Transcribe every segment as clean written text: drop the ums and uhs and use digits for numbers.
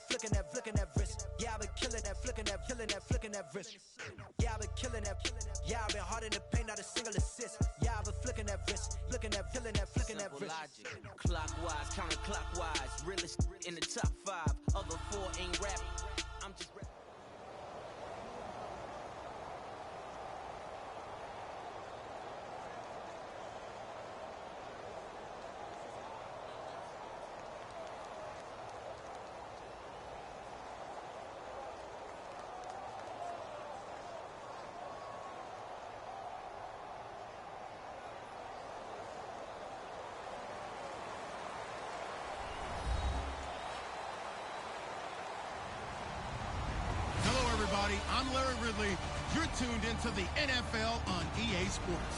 flicking that wrist. Yeah, I've been killing that, flicking that wrist. Yeah, I've been killing that. Yeah, I've been hard in the paint, not a single assist. Yeah, I've been flicking that wrist, flicking that wrist. Logic, clockwise, counterclockwise, realest in the top 5. Other 4 ain't rap. I'm just rap. I'm Larry Ridley. You're tuned into the NFL on EA Sports.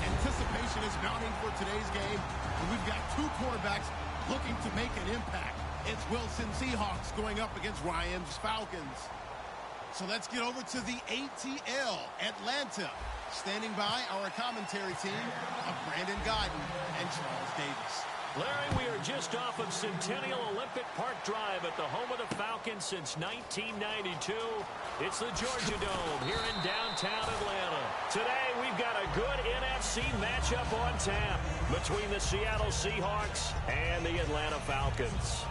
Anticipation is mounting for today's game, and we've got 2 quarterbacks looking to make an impact. It's Wilson Seahawks going up against Ryan's Falcons. So let's get over to the ATL, Atlanta. Standing by our commentary team of Brandon Godden and Charles Davis. Larry, we are just off of Centennial Olympic Park Drive at the home of the Falcons since 1992. It's the Georgia Dome here in downtown Atlanta. Today, we've got a good NFC matchup on tap between the Seattle Seahawks and the Atlanta Falcons.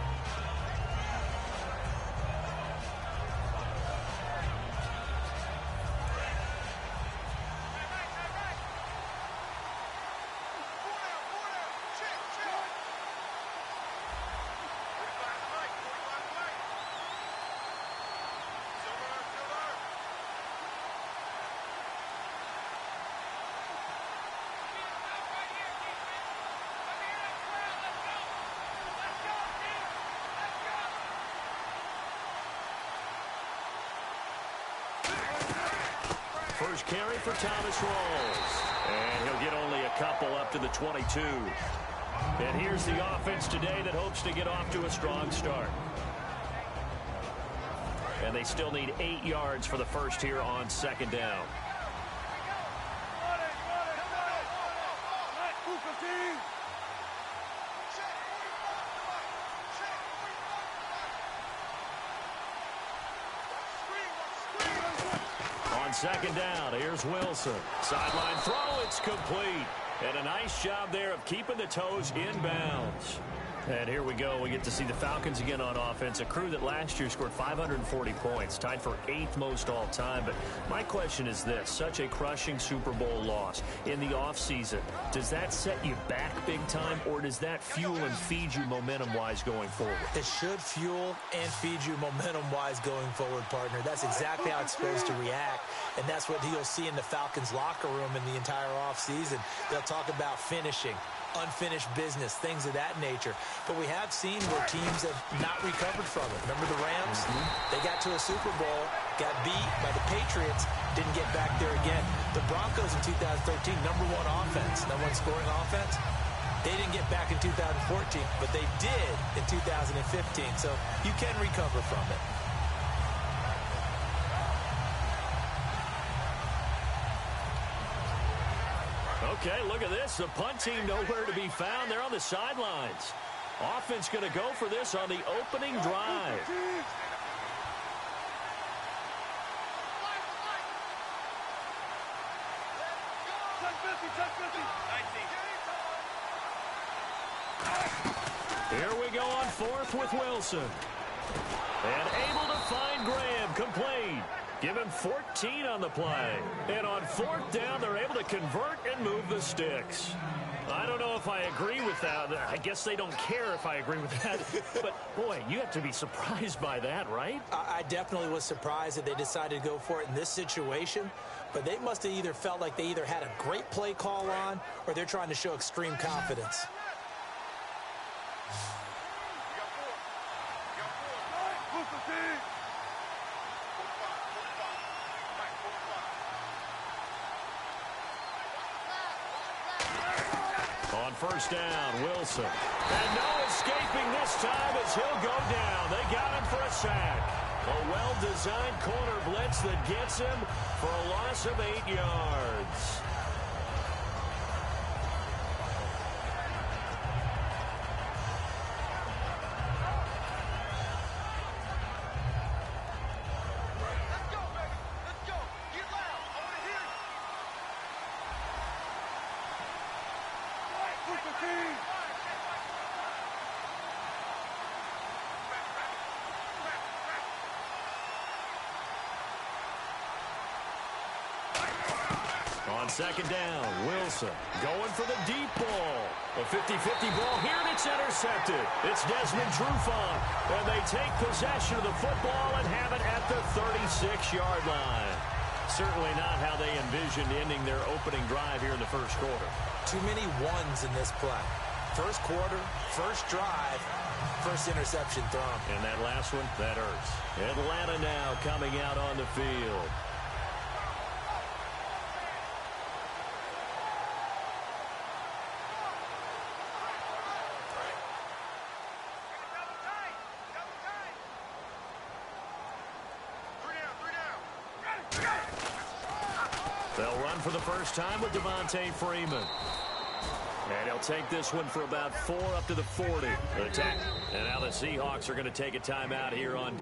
First carry for Thomas Rawls. And he'll get only a couple up to the 22. And here's the offense today that hopes to get off to a strong start. And they still need 8 yards for the first here on 2nd down. On 2nd down, here's Wilson. Sideline throw, it's complete. And a nice job there of keeping the toes in bounds. And here we go. We get to see the Falcons again on offense, a crew that last year scored 540 points, tied for 8th most all time. But my question is this, such a crushing Super Bowl loss in the offseason, does that set you back big time, or does that fuel and feed you momentum-wise going forward? It should fuel and feed you momentum-wise going forward, partner. That's exactly how it's supposed to react, and that's what you'll see in the Falcons locker room in the entire offseason. They'll talk about finishing, unfinished business, things of that nature. But we have seen where teams have not recovered from it. Remember the Rams? They got to a Super Bowl, got beat by the Patriots, didn't get back there again. The Broncos in 2013, #1 offense, #1 scoring offense. They didn't get back in 2014, but they did in 2015. So you can recover from it. Okay, look at this. The punt team nowhere to be found. They're on the sidelines. Offense going to go for this on the opening drive. Here we go on 4th with Wilson. And able to find Graham, complete. Give him 14 on the play. And on 4th down, they're able to convert and move the sticks. I don't know if I agree with that. I guess they don't care if I agree with that. But, boy, you have to be surprised by that, right? I definitely was surprised that they decided to go for it in this situation. But they must have either felt like they either had a great play call on or they're trying to show extreme confidence. On 1st down, Wilson. And no escaping this time as he'll go down. They got him for a sack. A well-designed corner blitz that gets him for a loss of 8 yards. On second down, Wilson going for the deep ball. A 50-50 ball here, and it's intercepted. It's Desmond Trufant, and they take possession of the football and have it at the 36-yard line. Certainly not how they envisioned ending their opening drive here in the first quarter. Too many ones in this play. First quarter, first drive, first interception thrown. And that last one, that hurts. Atlanta now coming out on the field. They'll run for the first time with Devontae Freeman. And he'll take this one for about 4 up to the 40. Attack. And now the Seahawks are going to take a timeout here on...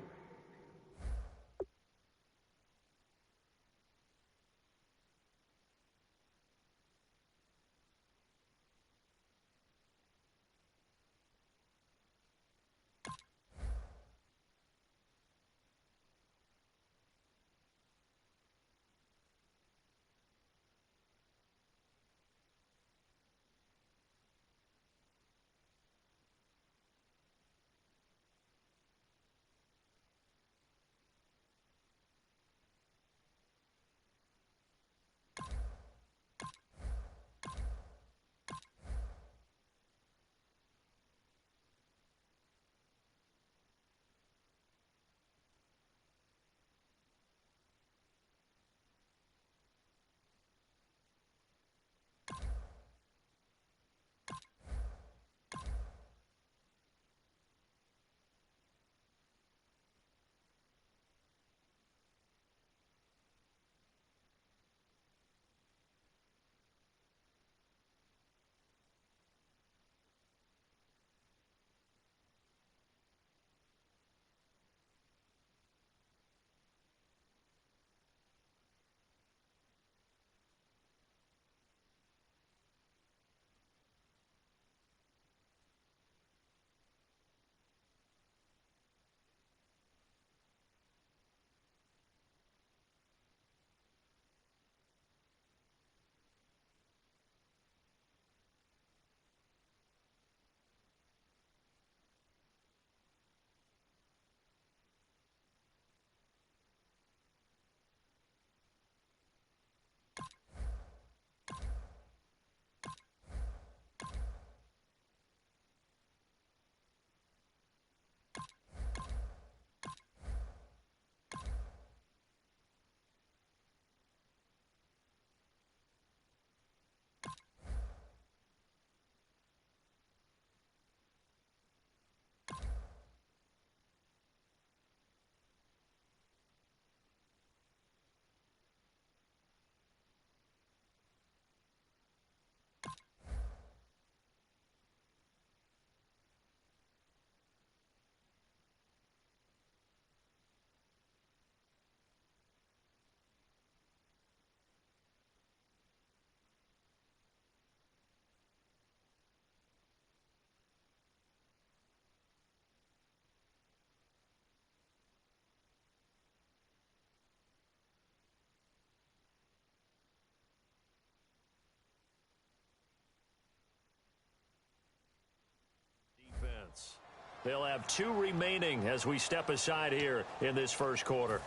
They'll have 2 remaining as we step aside here in this first quarter.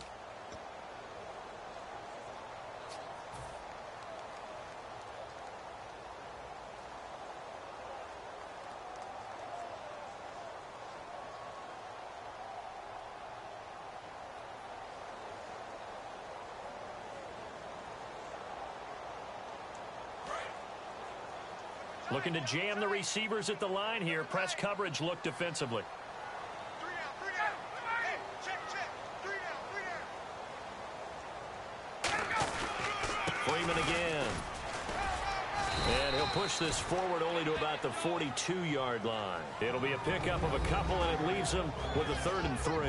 Looking to jam the receivers at the line here. Press coverage look defensively. Freeman again. And he'll push this forward only to about the 42-yard line. It'll be a pickup of a couple, and it leaves them with a 3rd and 3.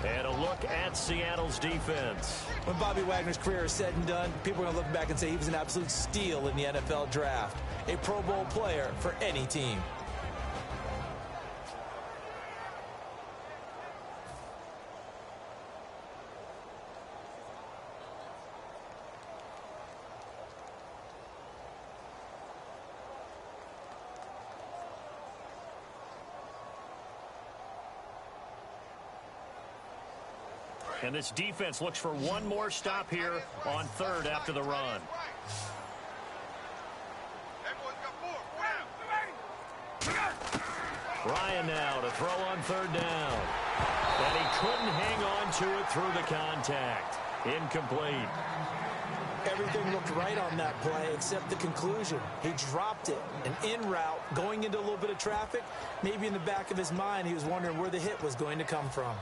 And a look at Seattle's defense. When Bobby Wagner's career is said and done, people are going to look back and say he was an absolute steal in the NFL draft. A Pro Bowl player for any team. And this defense looks for one more stop here on third after the run. Ryan now to throw on third down. And he couldn't hang on to it through the contact. Incomplete. Everything looked right on that play except the conclusion. He dropped it. An in route going into a little bit of traffic. Maybe in the back of his mind he was wondering where the hit was going to come from.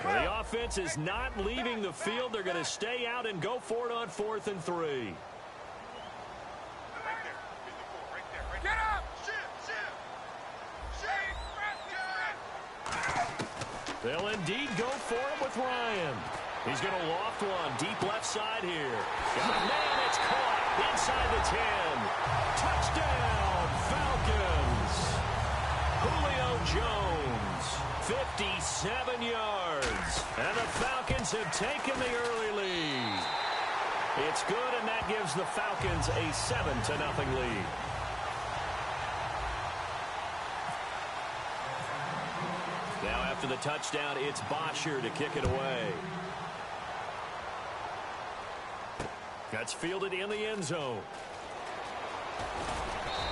Well, the offense is not leaving the field. They're going to stay out and go for it on 4th and 3. They'll indeed go for it with Ryan. He's going to loft one deep left side here. Got a man, it's caught inside the 10. Touchdown, Falcons. Julio Jones, 57 yards. And the Falcons have taken the early lead. It's good, and that gives the Falcons a 7-0 lead. Now after the touchdown, it's Bosher to kick it away. That's fielded in the end zone.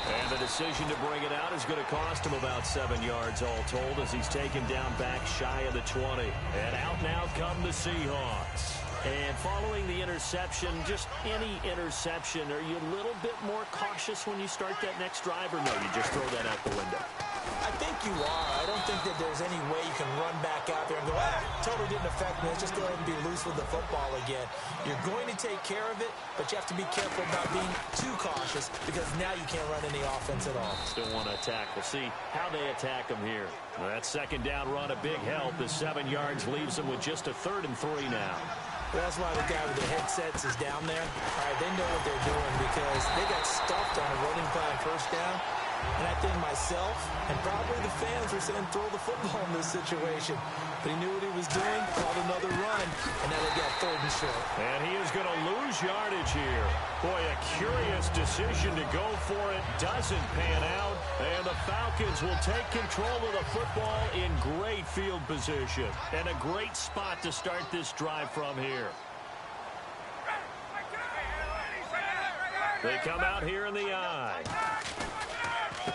And the decision to bring it out is going to cost him about 7 yards all told as he's taken down back shy of the 20. And out now come the Seahawks. And following the interception, just any interception, are you a little bit more cautious when you start that next drive, or no, you just throw that out the window? I think you are. I don't think that there's any way you can run back out there and go, totally didn't affect me. Let's just go ahead and be loose with the football again. You're going to take care of it, but you have to be careful about being too cautious because now you can't run any offense at all. Still want to attack. We'll see how they attack them here. Well, that second down run, a big help. The 7 yards leaves them with just a 3rd and 3 now. Well, that's why the guy with the headsets is down there. All right, they know what they're doing because they got stuffed on a running play on first down. And I think myself and probably the fans were saying throw the football in this situation. But he knew what he was doing, called another run, and now they got 3rd and short. And he is going to lose yardage here. Boy, a curious decision to go for it. Doesn't pan out. And the Falcons will take control of the football in great field position. And a great spot to start this drive from here. They come out here in the I.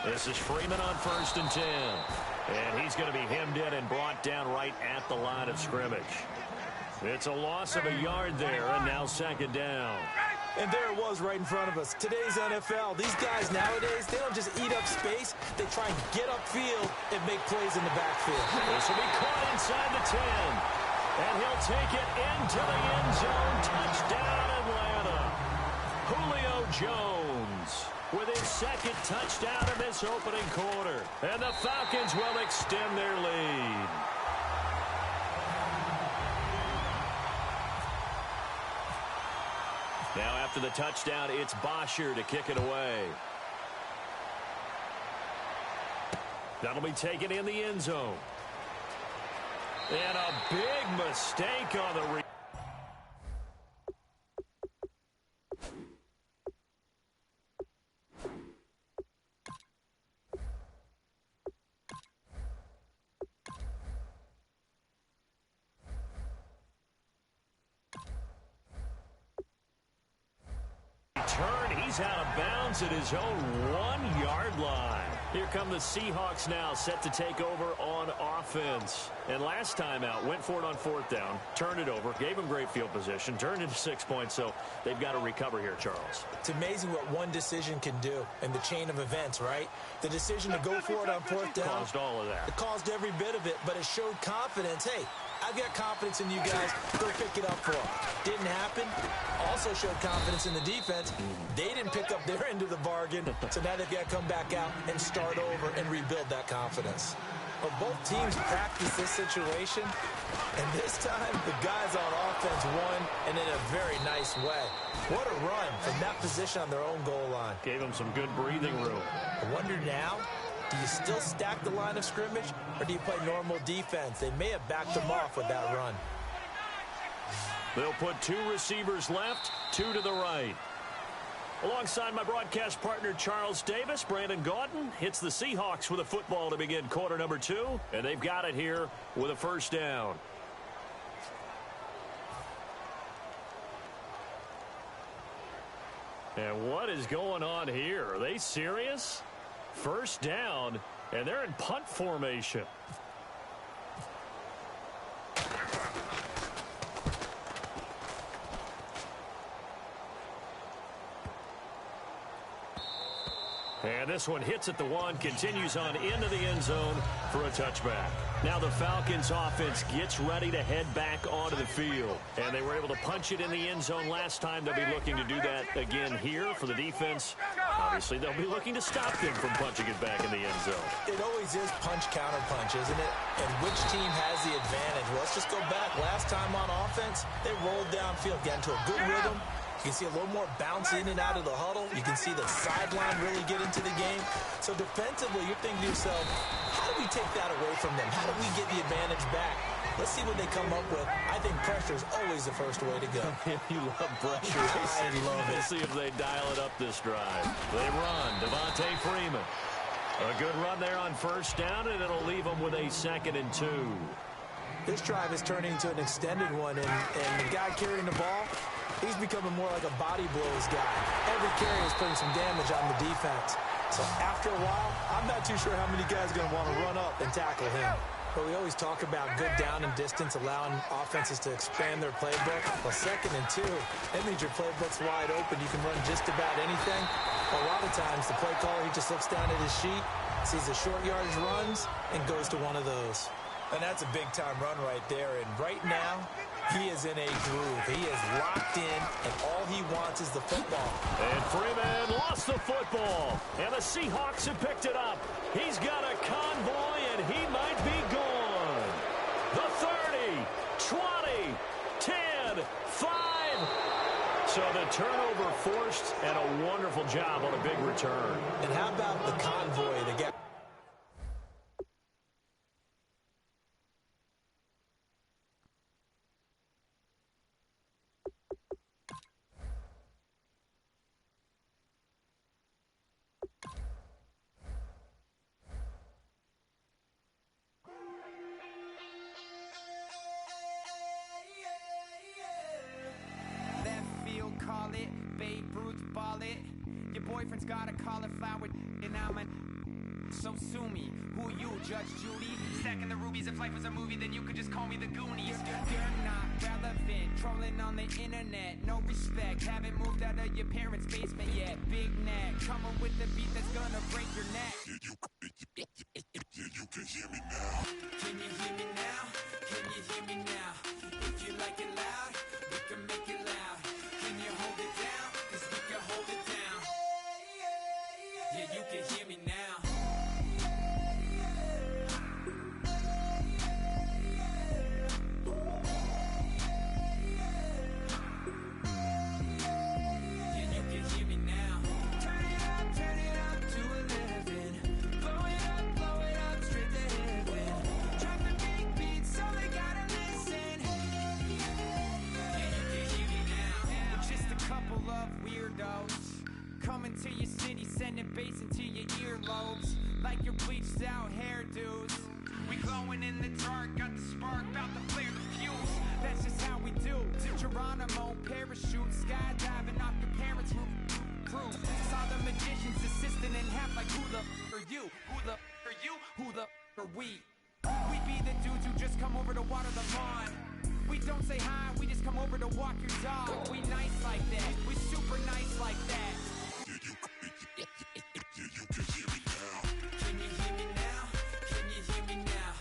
This is Freeman on 1st and 10. And he's going to be hemmed in and brought down right at the line of scrimmage. It's a loss of a yard there, and now 2nd down. And there it was right in front of us. Today's NFL, these guys nowadays, they don't just eat up space. They try and get upfield and make plays in the backfield. This will be caught inside the 10. And he'll take it into the end zone. Touchdown, Atlanta. Julio Jones with his 2nd touchdown in this opening quarter. And the Falcons will extend their lead. Now after the touchdown, it's Bosher to kick it away. That'll be taken in the end zone. And a big mistake on the He's out of bounds at his own 1-yard line. Here come the Seahawks now, set to take over on offense. And last time out, went for it on 4th down, turned it over, gave him great field position, turned into 6 points, so they've got to recover here, Charles. It's amazing what one decision can do in the chain of events, right? The decision to go for it on 4th down. Caused all of that. It caused every bit of it, but it showed confidence. Hey, I've got confidence in you guys. Go pick it up for them. Didn't happen. Also showed confidence in the defense. They didn't pick up their end of the bargain, so now they've got to come back out and start over and rebuild that confidence. Well, both teams practiced this situation, and this time the guys on offense won, and in a very nice way. What a run from that position on their own goal line. Gave them some good breathing room. I wonder now, do you still stack the line of scrimmage, or do you play normal defense? They may have backed them off with that run. They'll put 2 receivers left, 2 to the right. Alongside my broadcast partner, Charles Davis, Brandon Gaudin hits the Seahawks with a football to begin quarter number 2, and they've got it here with a first down. And what is going on here? Are they serious? First down, and they're in punt formation. And this one hits at the 1, continues on into the end zone for a touchback. Now the Falcons offense gets ready to head back onto the field. And they were able to punch it in the end zone last time. They'll be looking to do that again here for the defense. Obviously, they'll be looking to stop them from punching it back in the end zone. It always is punch-counter-punch, isn't it? And which team has the advantage? Well, let's just go back. Last time on offense, they rolled downfield, got into a good rhythm. You can see a little more bounce in and out of the huddle. You can see the sideline really get into the game. So defensively, you're thinking to yourself, how do we take that away from them? How do we get the advantage back? Let's see what they come up with. I think pressure is always the first way to go. You love pressure. I love it. Let's see if they dial it up this drive. They run. Devontae Freeman. A good run there on first down, and it'll leave them with a 2nd and 2. This drive is turning into an extended one, and the guy carrying the ball, he's becoming more like a body blows guy. Every carry is putting some damage on the defense. So after a while, I'm not too sure how many guys are going to want to run up and tackle him. But we always talk about good down and distance, allowing offenses to expand their playbook. Well, 2nd and 2, that means your playbook's wide open. You can run just about anything. A lot of times, the play caller, he just looks down at his sheet, sees the short yardage runs, and goes to one of those. And that's a big-time run right there. And right now, he is in a groove. He is locked in, and all he wants is the football. And Freeman lost the football. And the Seahawks have picked it up. He's got a convoy, and he might be gone. The 30, 20, 10, 5. So the turnover forced, and a wonderful job on a big return. And how about the convoy to get... Call it, Babe Ruth ball it. Your boyfriend's got a cauliflower and so sue me. Who you, Judge Judy? Stacking the rubies. If life was a movie, then you could just call me the Goonies. You're not relevant, trolling on the internet. No respect, haven't moved out of your parents' basement yet. Big neck, coming with the beat that's gonna break your neck. You can hear me now. Can you hear me now? Can you hear me now? If you like it loud, we can make it loud. Can you hold it down? 'Cause we can hold it down. Yeah, you can hear me now. Coming to your city, sending bass into your earlobes, like your bleached out hairdos. We glowing in the dark, got the spark, about to flare the fuse. That's just how we do. To Geronimo, parachute, skydiving off your parents' roof. Saw the magician's assistant in half, like who the are you? Who the are you? Who the are we? We be the dudes who just come over to water the lawn. We don't say hi, we just come over to walk your dog. We nice like that, we super nice like that. You can hear me now. Can you hear me now? Can you hear me now?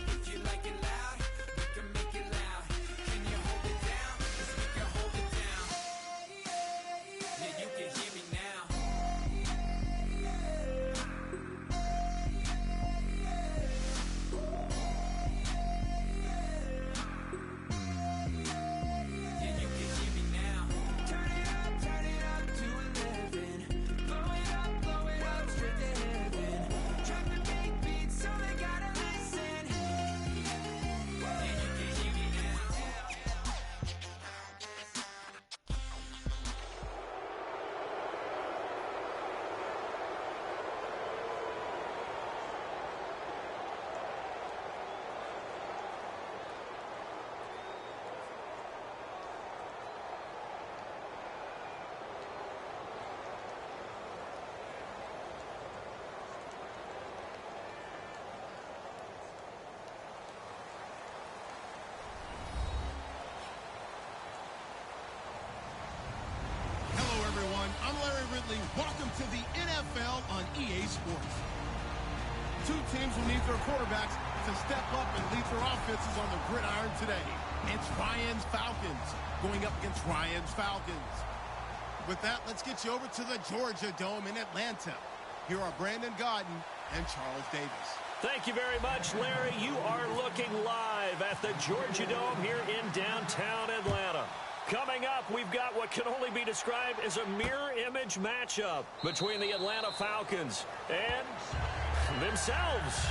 If you like it loud, we can make it loud. Can you hold it down? 'Cause we can hold it down. Yeah, you can hear me now. Yeah, you can hear me now. Turn it up to 11. Larry Ridley. Welcome to the NFL on EA Sports. Two teams will need their quarterbacks to step up and lead their offenses on the gridiron today. It's Ryan's Falcons going up against Ryan's Falcons. With that, let's get you over to the Georgia Dome in Atlanta. Here are Brandon Gaudin and Charles Davis. Thank you very much, Larry. You are looking live at the Georgia Dome here in downtown Atlanta. Coming up, we've got what can only be described as a mirror image matchup between the Atlanta Falcons and themselves.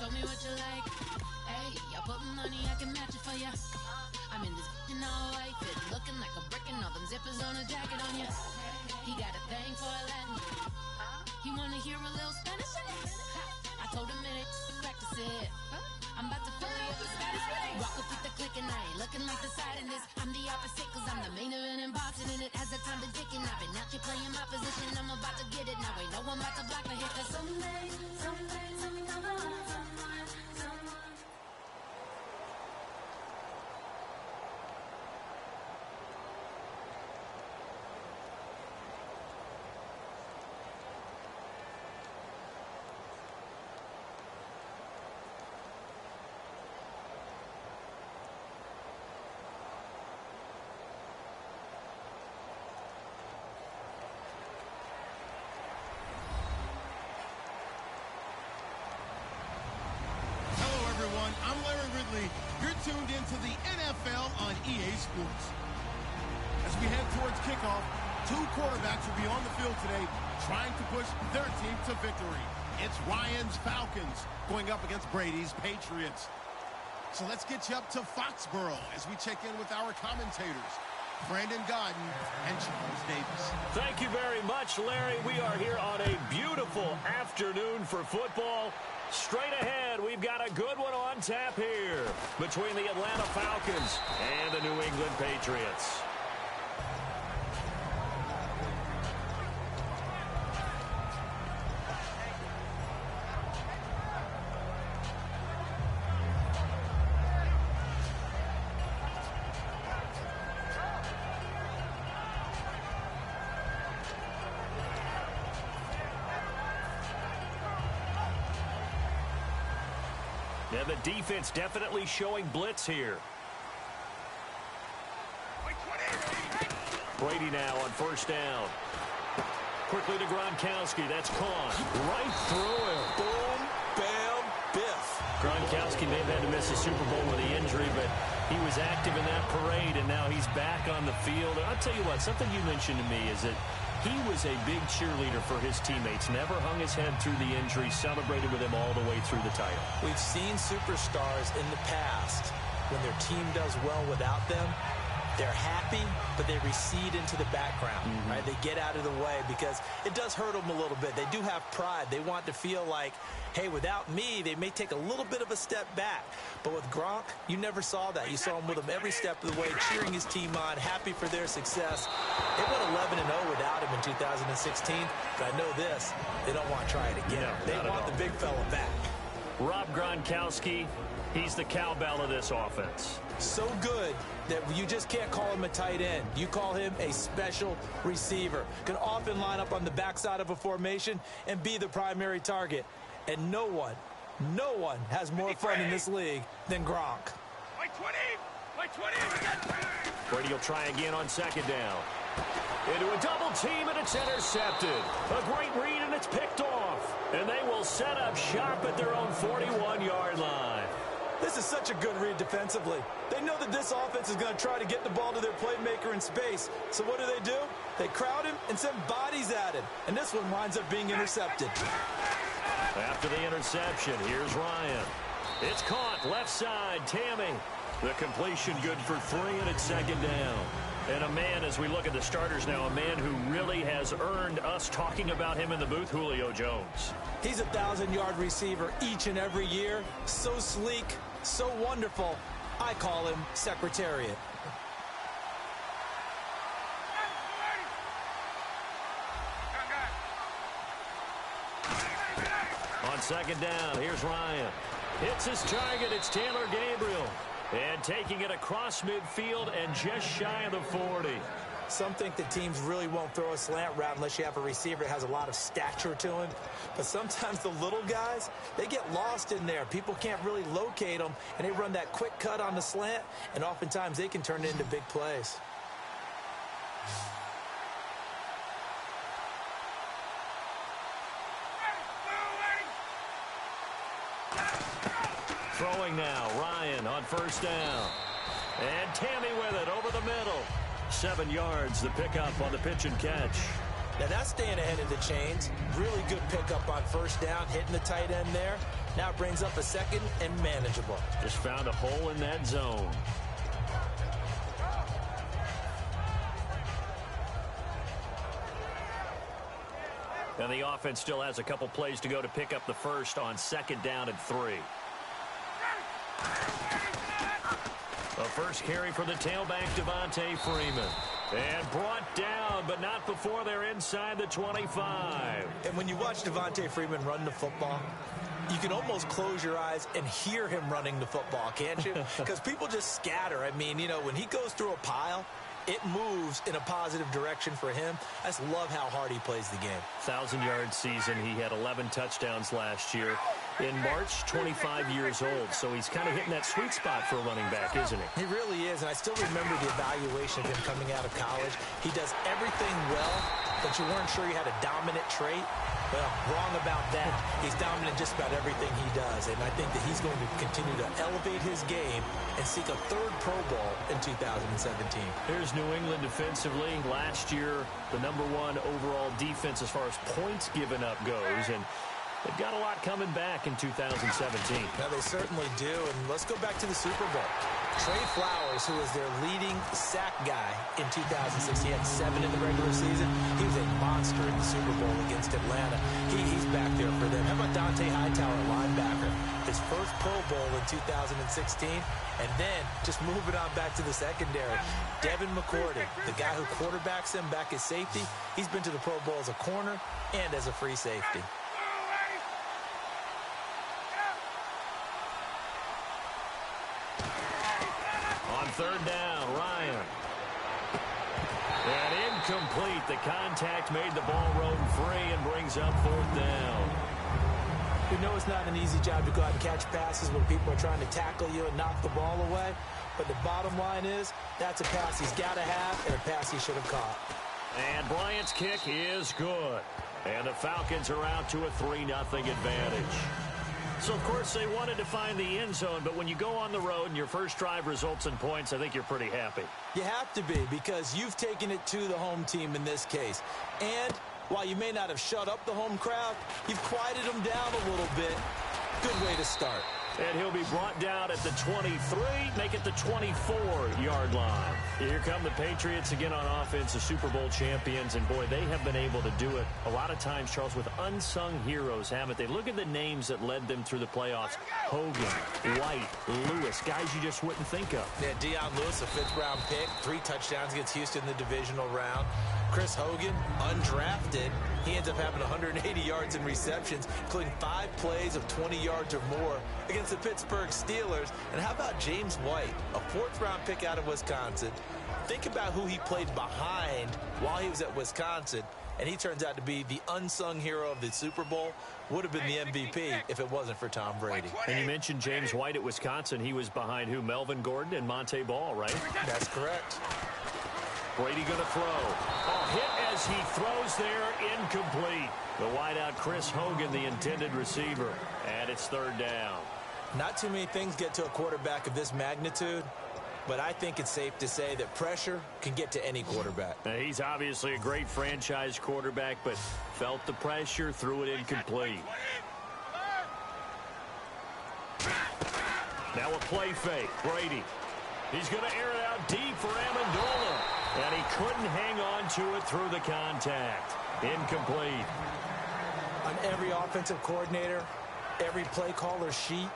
Show me what you like. Hey, I put money, I can match it for ya. I'm in this in all white fit, looking like a brick and all them zippers on a jacket on ya. He got a thing for a Latin. He wanna hear a little Spanish. I told him it ain't practice it. I'm about to fill you up with Spanish. Walk up with the click and I ain't looking like the side in this. I'm the opposite cause I'm the main event and boxing and it has the time to dick and I've been out here playing my position. I'm about to get it now. Ain't no one about to block my hit cause someday something come on. I'm Larry Ridley. You're tuned into the NFL on EA Sports. As we head towards kickoff, two quarterbacks will be on the field today trying to push their team to victory. It's Ryan's Falcons going up against Brady's Patriots. So let's get you up to Foxborough as we check in with our commentators, Brandon Gaudin and Charles Davis. Thank you very much, Larry. We are here on a beautiful afternoon for football. Straight ahead, we've got a good one on tap here between the Atlanta Falcons and the New England Patriots. And the defense definitely showing blitz here. Brady now on first down. Quickly to Gronkowski. That's caught. Right through him. Boom, bam, biff. Gronkowski may have had to miss a Super Bowl with the injury, but he was active in that parade, and now he's back on the field. And I'll tell you what, something you mentioned to me is that he was a big cheerleader for his teammates. Never hung his head through the injury, celebrated with him all the way through the title. We've seen superstars in the past, when their team does well without them, they're happy, but they recede into the background, right? They get out of the way because it does hurt them a little bit. They do have pride. They want to feel like, hey, without me, they may take a little bit of a step back. But with Gronk, you never saw that. You saw him with him every step of the way, cheering his team on, happy for their success. They went 11-0 without him in 2016, but I know this, they don't want to try it again. No, they want the big fella back. Rob Gronkowski, he's the cowbell of this offense. So good that you just can't call him a tight end. You call him a special receiver. Can often line up on the backside of a formation and be the primary target. And no one has more fun in this league than Gronk. Brady will try again on second down. Into a double team, and it's intercepted. A great read, and it's picked off. And they will set up shop at their own 41-yard line. This is such a good read defensively. They know that this offense is going to try to get the ball to their playmaker in space. So what do? They crowd him and send bodies at him. And this one winds up being intercepted. After the interception, here's Ryan. It's caught, left side, Tammy. The completion good for 3, and it's second down. And a man, as we look at the starters now, a man who really has earned us talking about him in the booth, Julio Jones. He's a 1,000-yard receiver each and every year. So sleek, so wonderful. I call him Secretariat. On second down, here's Ryan. Hits his target. It's Taylor Gabriel. And taking it across midfield and just shy of the 40. Some think that teams really won't throw a slant route unless you have a receiver that has a lot of stature to him. But sometimes the little guys, they get lost in there. People can't really locate them, and they run that quick cut on the slant, and oftentimes they can turn it into big plays. Throwing now, Ryan on first down. And Tammy with it over the middle. 7 yards, the pickup on the pitch and catch. Now that's staying ahead of the chains. Really good pickup on first down, hitting the tight end there. Now it brings up a second and manageable. Just found a hole in that zone. And the offense still has a couple plays to go to pick up the first on second down and 3. The first carry for the tailback, Devontae Freeman. And brought down, but not before they're inside the 25. And when you watch Devontae Freeman run the football, you can almost close your eyes and hear him running the football, can't you? Because people just scatter. I mean, you know, when he goes through a pile, it moves in a positive direction for him. I just love how hard he plays the game. 1,000-yard season. He had 11 touchdowns last year. In March, 25 years old. So he's kind of hitting that sweet spot for a running back, isn't he? He really is, and I still remember the evaluation of him coming out of college. He does everything well, but you weren't sure he had a dominant trait. Well, wrong about that. He's dominant just about everything he does, and I think that he's going to continue to elevate his game and seek a third Pro Bowl in 2017. Here's New England defensively. Last year, the #1 overall defense as far as points given up goes, and they've got a lot coming back in 2017. Now, they certainly do, and let's go back to the Super Bowl. Trey Flowers, who was their leading sack guy in 2006, he had 7 in the regular season. He was a monster in the Super Bowl against Atlanta. He's back there for them. How about Dante Hightower, linebacker? His first Pro Bowl in 2016, and then just moving on back to the secondary. Devin McCourty, the guy who quarterbacks him back at safety, he's been to the Pro Bowl as a corner and as a free safety. Third down, Ryan. And incomplete. The contact made the ball roam free and brings up 4th down. We know it's not an easy job to go out and catch passes when people are trying to tackle you and knock the ball away. But the bottom line is, that's a pass he's got to have and a pass he should have caught. And Bryant's kick is good. And the Falcons are out to a 3-0 advantage. So, of course, they wanted to find the end zone, but when you go on the road and your first drive results in points, I think you're pretty happy. You have to be, because you've taken it to the home team in this case. And while you may not have shut up the home crowd, you've quieted them down a little bit. Good way to start. And he'll be brought down at the 23, make it the 24-yard line. Here come the Patriots again on offense, the Super Bowl champions. And, boy, they have been able to do it a lot of times, Charles, with unsung heroes, haven't they? Look at the names that led them through the playoffs. Hogan, White, Lewis, guys you just wouldn't think of. Yeah, Deion Lewis, a 5th-round pick, 3 touchdowns against Houston in the divisional round. Chris Hogan, undrafted. He ends up having 180 yards in receptions, including 5 plays of 20 yards or more against the Pittsburgh Steelers. And how about James White, a 4th-round pick out of Wisconsin? Think about who he played behind while he was at Wisconsin, and he turns out to be the unsung hero of the Super Bowl. Would have been the MVP if it wasn't for Tom Brady. And you mentioned James White at Wisconsin. He was behind who? Melvin Gordon and Monte Ball, right? That's correct. Brady going to throw. Oh, hit as he throws there, incomplete. The wideout Chris Hogan, the intended receiver. And it's 3rd down. Not too many things get to a quarterback of this magnitude, but I think it's safe to say that pressure can get to any quarterback. Now, he's obviously a great franchise quarterback, but felt the pressure, threw it incomplete. Now a play fake. Brady He's going to air it out deep for Amendola. And he couldn't hang on to it through the contact. Incomplete. On every offensive coordinator, every play caller sheet,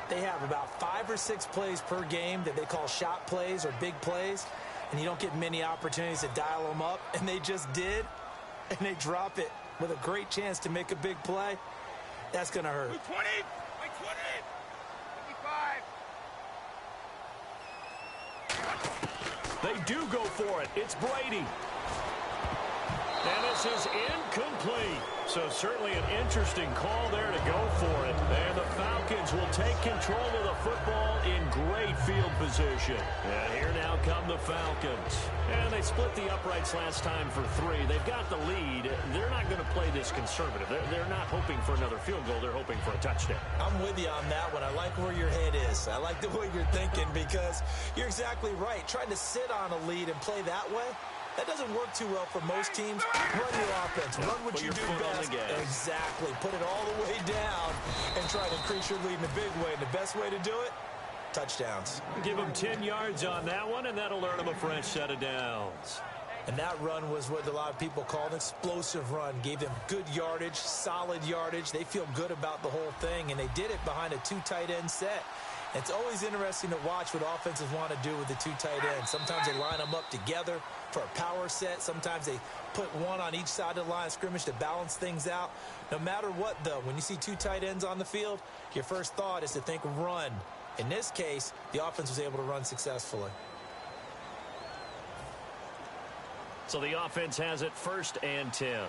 they have about 5 or 6 plays per game that they call shot plays or big plays. And you don't get many opportunities to dial them up. And they just did. And they drop it with a great chance to make a big play. That's going to hurt. 20, 20, 55. They do go for it. It's Brady. And this is incomplete. So certainly an interesting call there to go for it. And the Falcons will take control of the football in great field position. And here now come the Falcons. And they split the uprights last time for 3. They've got the lead. They're not going to play this conservative. They're not hoping for another field goal. They're hoping for a touchdown. I'm with you on that one. I like where your head is. I like the way you're thinking because you're exactly right. Trying to sit on a lead and play that way, that doesn't work too well for most teams. Run your offense. Run what you do best. Exactly. Put it all the way down and try to increase your lead in a big way. And the best way to do it, touchdowns. Give them 10 yards on that one, and that'll earn them a fresh set of downs. And that run was what a lot of people call an explosive run. Gave them good yardage, solid yardage. They feel good about the whole thing, and they did it behind a 2 tight end set. It's always interesting to watch what offenses want to do with the 2 tight ends. Sometimes they line them up together for a power set. Sometimes they put one on each side of the line of scrimmage to balance things out. No matter what, though, when you see 2 tight ends on the field, your first thought is to think run. In this case, the offense was able to run successfully. So the offense has it 1st and 10.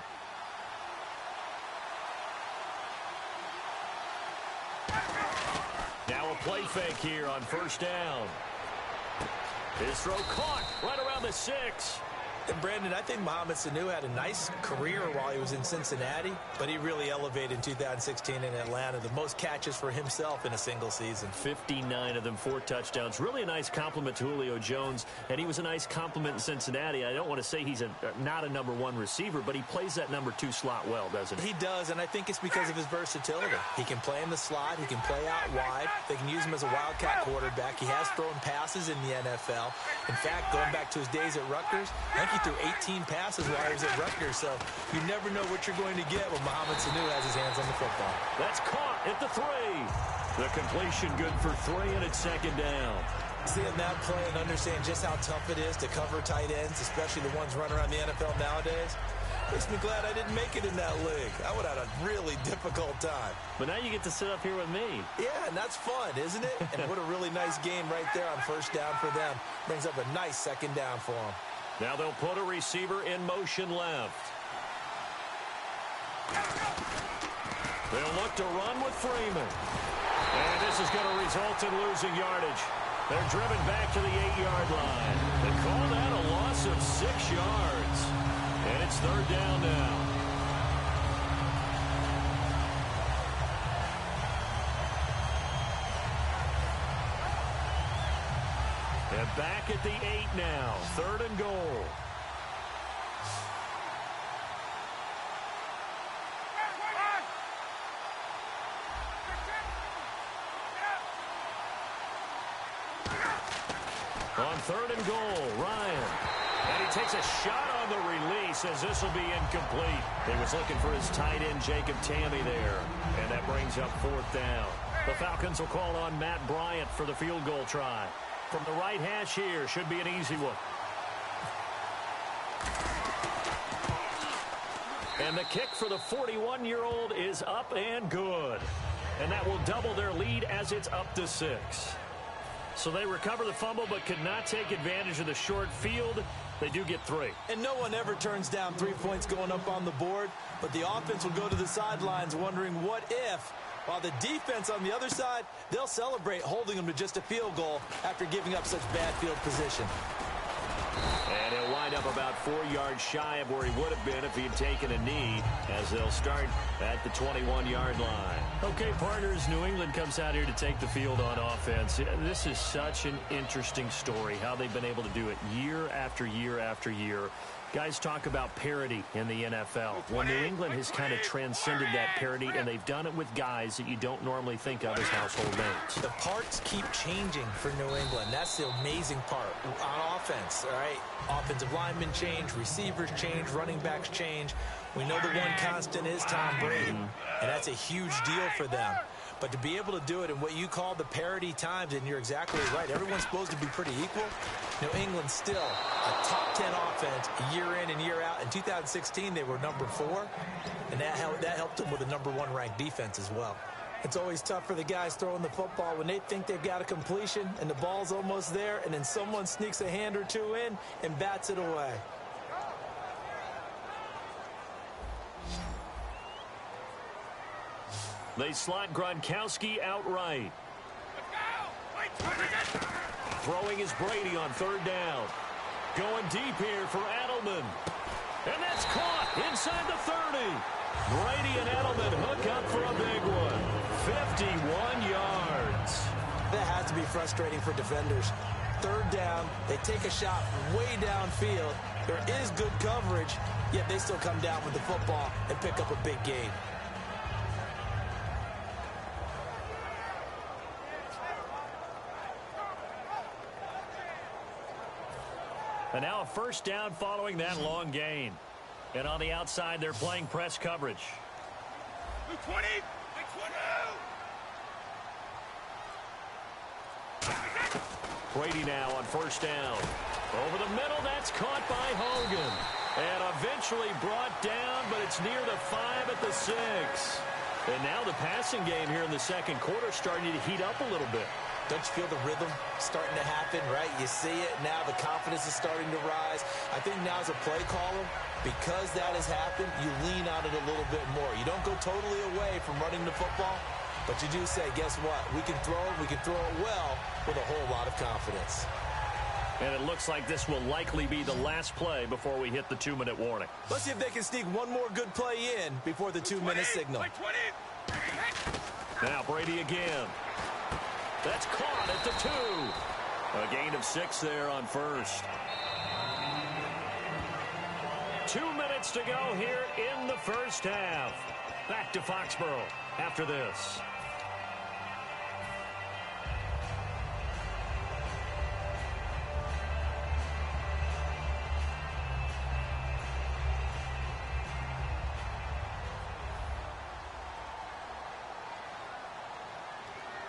Now a play fake here on 1st down. His throw caught right around the 6. And, Brandon, I think Mohamed Sanu had a nice career while he was in Cincinnati, but he really elevated in 2016 in Atlanta. The most catches for himself in a single season. 59 of them, 4 touchdowns. Really a nice compliment to Julio Jones, and he was a nice compliment in Cincinnati. I don't want to say he's not a number 1 receiver, but he plays that number 2 slot well, doesn't he? He does, and I think it's because of his versatility. He can play in the slot. He can play out wide. They can use him as a wildcat quarterback. He has thrown passes in the NFL. In fact, going back to his days at Rutgers, I think he threw 18 passes while he was at Rutgers, so you never know what you're going to get when Mohamed Sanu has his hands on the football. That's caught at the 3. The completion good for 3, and it's 2nd down. Seeing that play and understand just how tough it is to cover tight ends, especially the ones running around the NFL nowadays, makes me glad I didn't make it in that league. I would have had a really difficult time. But now you get to sit up here with me. Yeah, and that's fun, isn't it? And what a really nice game right there on 1st down for them. Brings up a nice 2nd down for them. Now they'll put a receiver in motion left. They'll look to run with Freeman. And this is going to result in losing yardage. They're driven back to the 8-yard line. They call that a loss of 6 yards. And it's 3rd down now. And back at the 8 now. 3rd and goal. On 3rd and goal, Ryan. And he takes a shot on the release as this will be incomplete. He was looking for his tight end, Jacob Tammy, there. And that brings up 4th down. The Falcons will call on Matt Bryant for the field goal try. From the right hash here, should be an easy one. And the kick for the 41-year-old is up and good. And that will double their lead as it's up to 6. So they recover the fumble but could not take advantage of the short field. They do get 3. And no one ever turns down 3 points going up on the board, but the offense will go to the sidelines wondering what if, while the defense on the other side, they'll celebrate holding them to just a field goal after giving up such bad field position. And he'll wind up about 4 yards shy of where he would have been if he had taken a knee, as they'll start at the 21-yard line. Okay, partners, New England comes out here to take the field on offense. This is such an interesting story, how they've been able to do it year after year after year. Guys talk about parity in the NFL. Well, New England has kind of transcended that parity, and they've done it with guys that you don't normally think of as household names. The parts keep changing for New England. That's the amazing part. On offense, all right? Offensive linemen change, receivers change, running backs change. We know the one constant is Tom Brady, and that's a huge deal for them. But to be able to do it in what you call the parity times, and you're exactly right, everyone's supposed to be pretty equal. New England's still a top 10 offense year in and year out. In 2016, they were number 4, and that helped them with a number 1 ranked defense as well. It's always tough for the guys throwing the football when they think they've got a completion and the ball's almost there, and then someone sneaks a hand or two in and bats it away. They slot Gronkowski outright. Throwing is Brady on 3rd down. Going deep here for Edelman. And that's caught inside the 30. Brady and Edelman hook up for a big one. 51 yards. That has to be frustrating for defenders. 3rd down, they take a shot way downfield. There is good coverage, yet they still come down with the football and pick up a big gain. And now a 1st down following that long gain. And on the outside, they're playing press coverage. 20. Brady now on 1st down. Over the middle, that's caught by Hogan. And eventually brought down, but it's near the 5 at the 6. And now the passing game here in the 2nd quarter starting to heat up a little bit. Don't you feel the rhythm starting to happen, right? You see it now. The confidence is starting to rise. I think now as a play caller, because that has happened, you lean on it a little bit more. You don't go totally away from running the football, but you do say, guess what? We can throw it well with a whole lot of confidence. And it looks like this will likely be the last play before we hit the 2-minute warning. Let's see if they can sneak one more good play in before the 2-minute signal. Now Brady again. That's caught at the 2. A gain of 6 there on 1st. 2 minutes to go here in the 1st half. Back to Foxborough after this.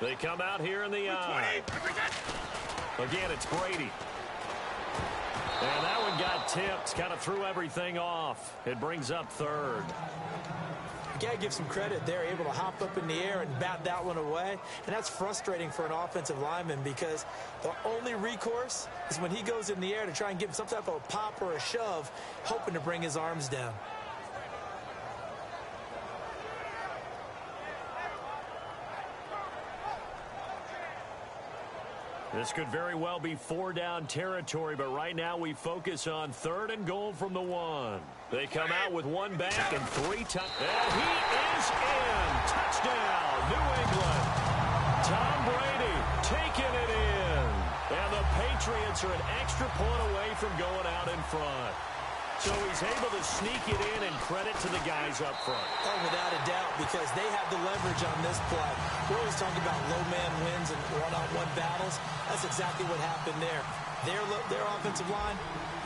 They come out here in the eye. Again, it's Brady. And that one got tipped, kind of threw everything off. It brings up 3rd. You got to give some credit. They're able to hop up in the air and bat that one away. And that's frustrating for an offensive lineman because the only recourse is when he goes in the air to try and give him some type of a pop or a shove, hoping to bring his arms down. This could very well be 4-down territory, but right now we focus on 3rd and goal from the 1. They come out with 1 back and 3 touchdowns. And he is in. Touchdown, New England. Tom Brady taking it in. And the Patriots are an extra point away from going out in front. So he's able to sneak it in, and credit to the guys up front. Oh, without a doubt, because they have the leverage on this play. We're always talking about low man wins and one-on-one battles. That's exactly what happened there. Their offensive line,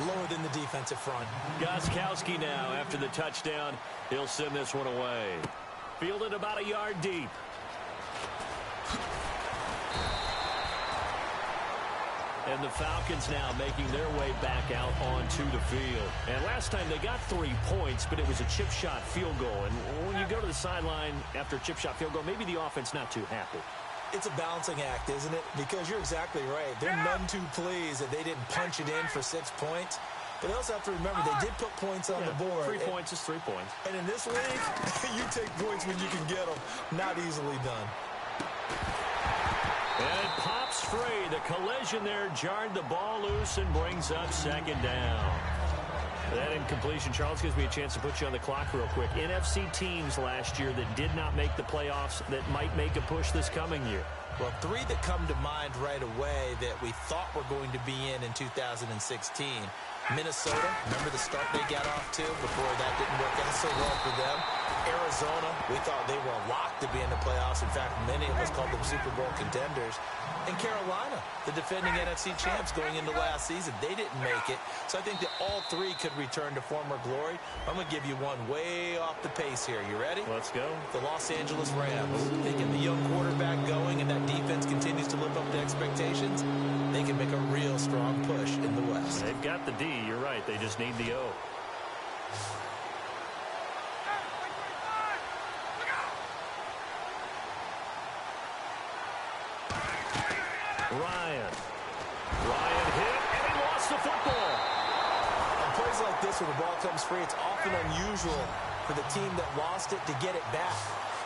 lower than the defensive front. Gostkowski now, after the touchdown, he'll send this one away. Fielded about a yard deep. And the Falcons now making their way back out onto the field. And last time they got 3 points, but it was a chip shot field goal. And when you go to the sideline after a chip shot field goal, maybe the offense not too happy. It's a balancing act, isn't it? Because you're exactly right. They're none too pleased that they didn't punch it in for 6 points. But they also have to remember they did put points on the board. 3 points is 3 points. And in this league, you take points when you can get them. Not easily done. And it pops free. The collision there jarred the ball loose and brings up 2nd down. That incompletion, Charles, gives me a chance to put you on the clock real quick. NFC teams last year that did not make the playoffs that might make a push this coming year. Well, three that come to mind right away that we thought were going to be in 2016. Minnesota, remember the start they got off to before that didn't work out so well for them. Arizona, we thought they were locked to be in the playoffs. In fact, many of us called them Super Bowl contenders. And Carolina, the defending NFC champs going into last season, they didn't make it. So I think that all three could return to former glory. I'm going to give you one way off the pace here. You ready? Let's go. The Los Angeles Rams. They get the young quarterback going, and that defense continues to live up to expectations. They can make a real strong push in the West. They've got the D. You're right. They just need the O. Ryan hit, and he lost the football. On plays like this, when the ball comes free, it's often unusual for the team that lost it to get it back.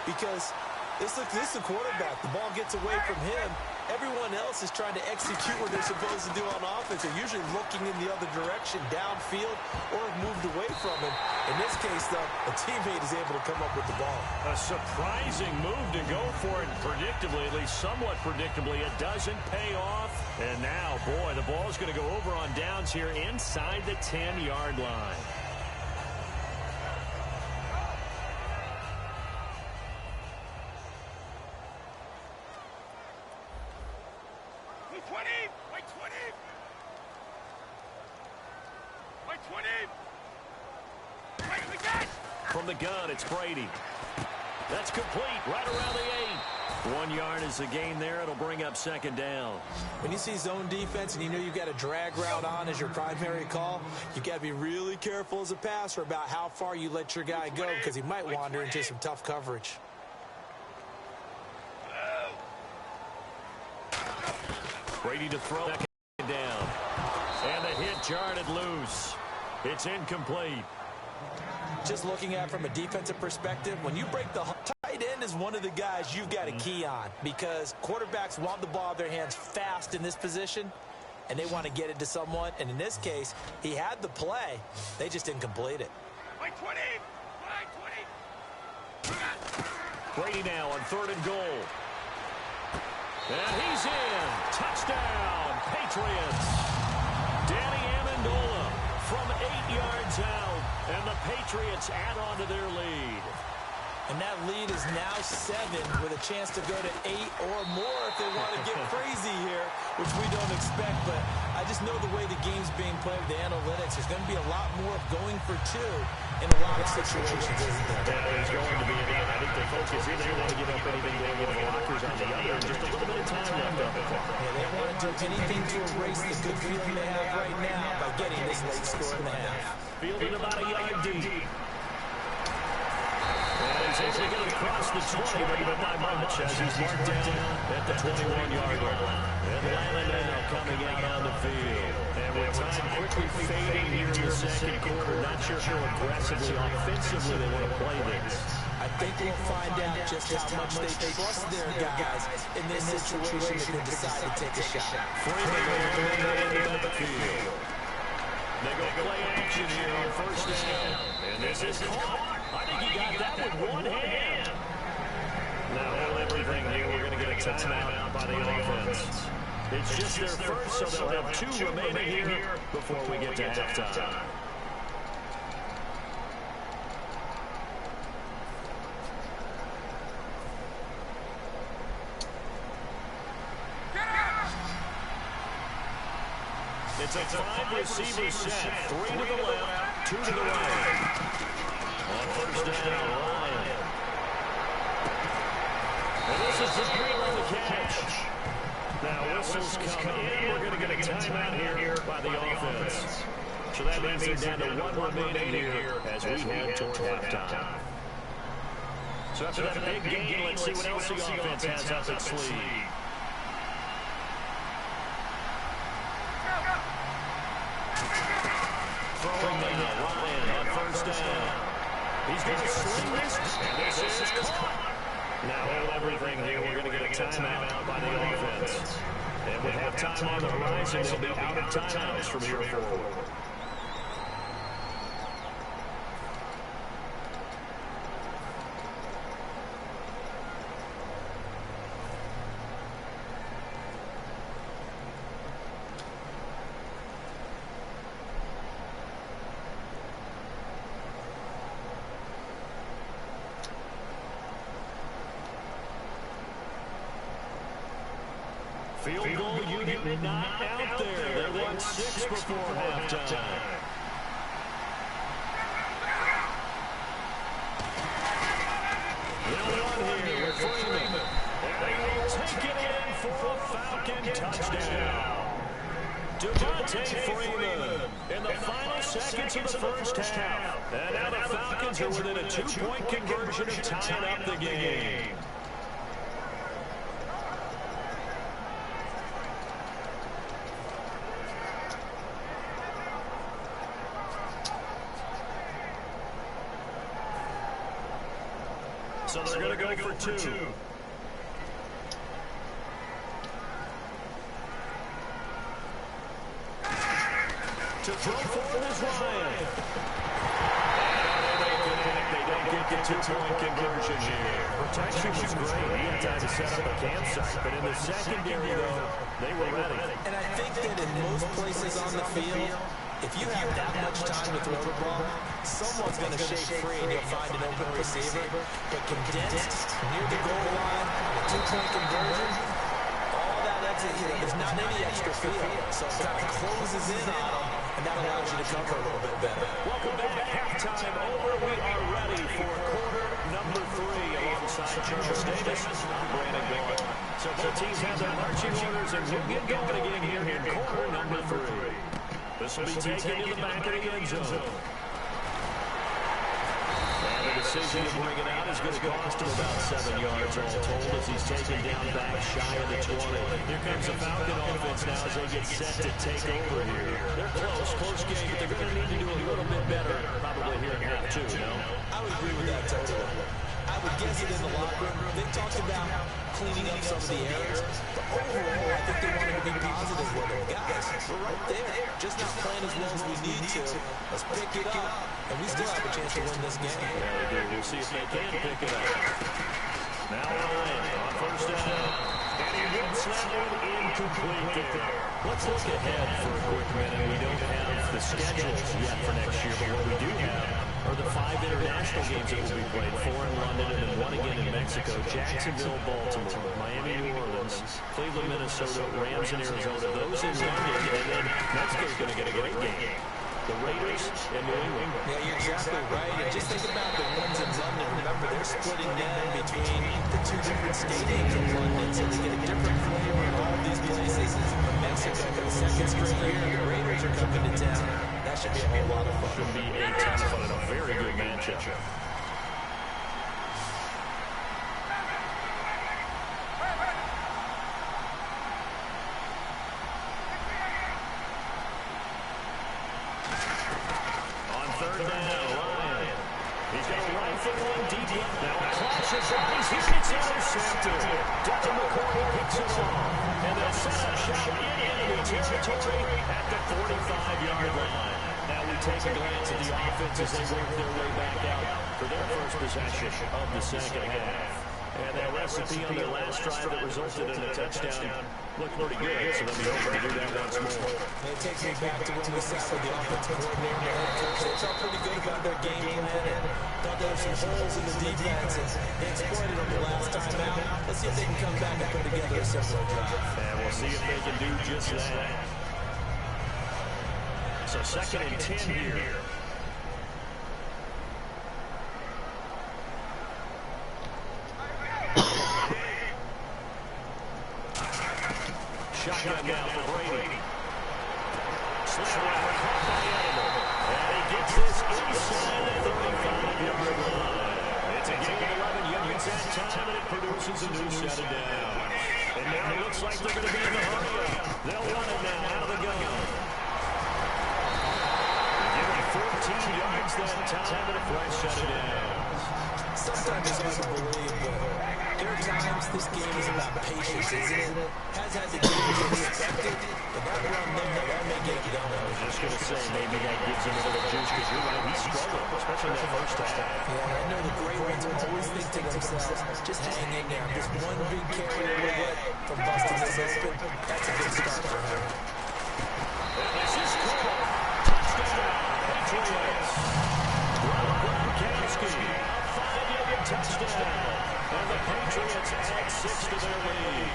Because this is the quarterback. The ball gets away from him. Everyone else is trying to execute what they're supposed to do on offense. They're usually looking in the other direction, downfield, or have moved away from him. In this case, though, a teammate is able to come up with the ball. A surprising move to go for it predictably, at least somewhat predictably. It doesn't pay off. And now, boy, the ball's going to go over on downs here inside the 10-yard line. From the gun, it's Brady. That's complete, right around the 8. 1 yard is the gain there. It'll bring up second down. When you see zone defense and you know you've got a drag route on as your primary call, you've got to be really careful as a passer about how far you let your guy go because he might wander into some tough coverage. Brady to throw second down. And the hit jarred it loose. It's incomplete. Just looking at it from a defensive perspective, when you break the tight end is one of the guys you've got to key on because quarterbacks want the ball in their hands fast in this position, and they want to get it to someone. And in this case, he had the play. They just didn't complete it. Brady now on 3rd and goal. And he's in. Touchdown, Patriots. Dame11 from 8 yards out, and the Patriots add on to their lead. And that lead is now 7 with a chance to go to 8 or more if they want to get crazy here, which we don't expect. But I just know the way the game's being played with the analytics, there's going to be a lot more of going for 2 in a lot of situations, isn't there? Yeah, there's going to be a lot. I think the focus is they don't want to give up anything going into the lockers on the other, and just a little bit of time left on the clock. Yeah, they want to do anything to erase the good feeling they have right now by getting this late score in the half. Fielded about a yard deep. And he's able to get it across the 20, but not by much as he's marked down at the 21-yard line. And Landon now coming out on the field. And with time quickly fading here in the second quarter, not sure how aggressively, offensively they want to play this. I think we'll find out just how much they trust their guys in this situation if they decide to take a shot. Freeman in the backfield. They go play action here on 1st down. And this is caught. I think he got that with one hand. Now, hold everything here. We're going to get a timeout by the offense. It's just their first, so they'll have 2 remaining here before we get to halftime. It's a 5-receiver set. 3 to the left, 2 to the right. On 1st down, Ryan. And this is the drill on the catch. Now whistles come in. We're going to get a timeout here by the offense. So that means they're down to 1 remaining here as we head toward halftime. So after that big game, let's see what else the offense has up its sleeve. Throwing now, Ryan on 1st down. He's going to sling this, and this is caught. Now hold everything here. We're going to get a timeout by the offense. And with halftime on the horizon, they'll be out of timeouts from here forward. Field goal unit not out there. They won 6 before halftime. They'll run here with Freeman. They will take it in for a Falcon touchdown. Devontae Freeman in the final seconds of the first half. And now the Falcons are within a 2-point conversion of tying up the game. So they're going to go for 2. To throw forward is Ryan. They don't get the 2-point conversion here. Protection was great. He had time to set up a campsite. But in the secondary, though, they were ready. And I think that in most places on the field, if you have that much time to throw the ball, someone's going to shake free and you'll find an open receiver. But condensed, near the goal line, a 2-point conversion, all that exit, there's not any extra field. So it kind of closes in on them, and that allows you to cover a little bit better. Welcome back. Halftime over. We are ready for quarter number 3 alongside Charles Davis. I'm Brandon Gordon. So both teams have their marching orders, and we'll get going again here in quarter number 3. This will be taken to the back of the end zone. And the decision to bring it out is going to cost him about 7 yards all told as he's taken down back shy of the 20. Here comes the Falcon offense now as they get set to take over here. They're close game, but they're going to need to do a little bit better probably here in half 2, no? I would agree with that totally. I would guess it in the locker room. They talked about cleaning up some of the errors, but overall, I think they wanted to be positive with them. Guys, we're right there. Just not playing as well as we need to. Let's pick it up, and we still have a chance to win this game. Yeah, they do. We'll see if they can pick it up. Now Ryan on first down. And he hits that one incomplete there. Let's look ahead for a quick minute. We don't have the schedules yet for next year, but what we do have are the 5 international games that will be played, 4 in London and then 1 again in Mexico, Jacksonville, Baltimore, Miami, New Orleans, Cleveland, Minnesota, Rams in Arizona, those in London, and then Mexico's going to get a great game. The Raiders and New England. Yeah, you're exactly right. And just think about the ones in London. Remember, they're splitting them between the 2 different stadiums in London, so they get a different flavor in all of these places. From Mexico for the 2nd straight year, the Raiders are coming to town. That should be a whole lot of fun. Should be a ton of fun and a very good matchup. On third down, Ryan. He's got a rifle one deep. Now a clash of bodies. He gets intercepted. Dr. McCoy picks it off. And they'll set up shop in enemy territory at the 45-yard line. Now we take a glance at the offense as they work their way back out for their first possession of the second half. And that recipe on their last drive that resulted in a touchdown looked pretty good, so they'll be hoping to do that once more. And it takes me back to when we sat with the offensive coordinator and the head coach. They felt pretty good about their game plan and thought there were some holes in the defense, and they exploited them the last time out. Let's see if they can come back and put together a similar drive. And we'll see if they can do just that. So 2nd and 10 here. Shotgun now for Brady. Slap caught by Edible. And he gets this inside the 35-yard line. It's a gain of 11 yards that time, and it produces a new set of downs. And now it looks like they're going to be in the hurry up. They'll run it now out of the gun. Give it 14 yards that time, and a fresh set of downs. Sometimes it's hard to believe, but there are times this game is about patience, isn't it? Has had the game as expected, but that run there, that may get it going. I was just going to say, maybe that gives him a little juice, because you're right, he struggled, especially in that first half. Yeah, I know the great ones always think to themselves, just hang in there. Just one big carry will get from busting this open. That's a good start for him. This is cool. Touchdown, Patriots. Gronkowski, a 5-yard touchdown. And the Patriots add 6 to their lead.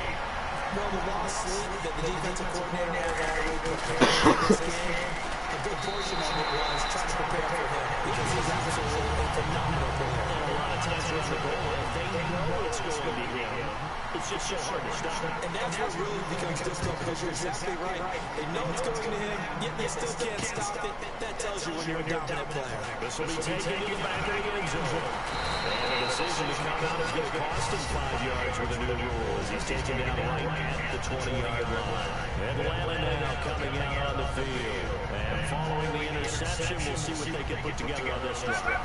Well, the loss late defensive coordinator preparing for this game, a good portion of it was trying to prepare for him because he's absolutely a phenomenal player. And a lot of times with the goal line, they know it's going to be him. It's just so hard to stop. And that's what really becomes difficult because you're exactly right. They know it's going to him, yet they still can't stop it. That tells you when you're a dominant player. This will be taken to the back of the end zone. And the decision to come out is going to cost him 5 yards with a new rule as he's taken down right at the 20-yard line. Atlanta now coming out on the field. And following the interception, we'll see what they can put together on this drive.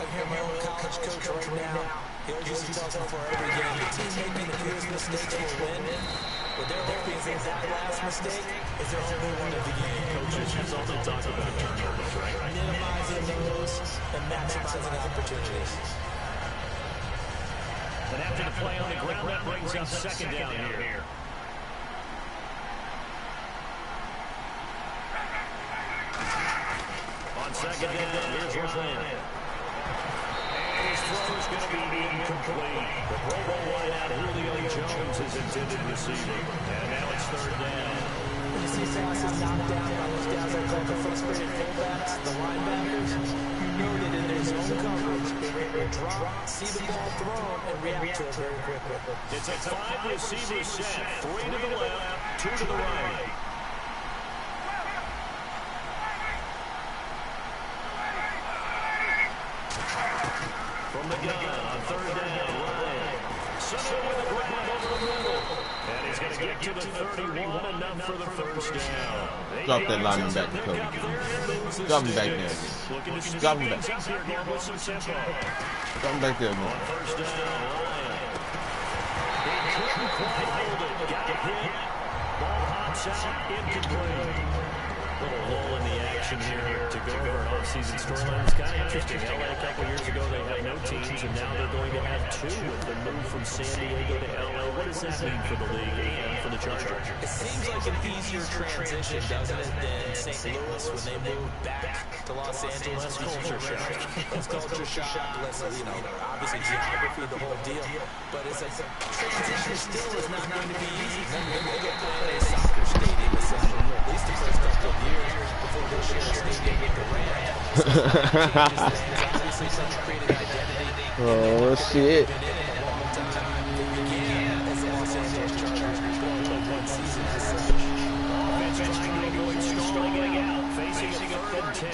I hear my own college coach right now. He always used to tell us before every game, the team making the fewest mistakes will win. What they're hoping is that last mistake is their only one of the game. Coaches just also talk about turnovers, right? Minimizing those and maximizing opportunities. And after the play on the ground, that brings up second down here. On second down, here's Ryan. His throw is going to be incomplete. The Pro Bowl wideout Julio Jones is intended receiver. And now it's third down. When you see passes knocked down by those guys that call the frustrated fullbacks, the linebackers, you know that in their zone coverage, they will drop, see the ball thrown, and react to it very quickly. It's a 5-receiver set. 3 to the left, 2 to the right. From the gun on third down, Ryan. Sunday with a grab over the middle. And he's going to get to the 31, enough for the first down. Drop that lineman back to Cody. Drop him back there. Drop him back. Drop him back there, man. First down, Ryan. He couldn't quite hold it. Got hit. Ball hops out, incomplete. Little lull in the action here to go over an offseason storyline. It's kind of interesting. LA a couple years ago, they had no teams, and now they're going to have 2 with the move from San Diego to LA. What does that mean for the league and for the Chargers? It seems like an easier transition, doesn't it, than St. Louis when they moved back to Los Angeles. Less culture shock. Less culture shock, less, obviously geography, the whole deal. But it's like transition still is not going to be easy. They get playing a soccer stadium, essentially, at least the first couple of years before they share a stadium with the Rams. Obviously, such a created identity. Oh, shit. Striking out, facing a 3rd and 10.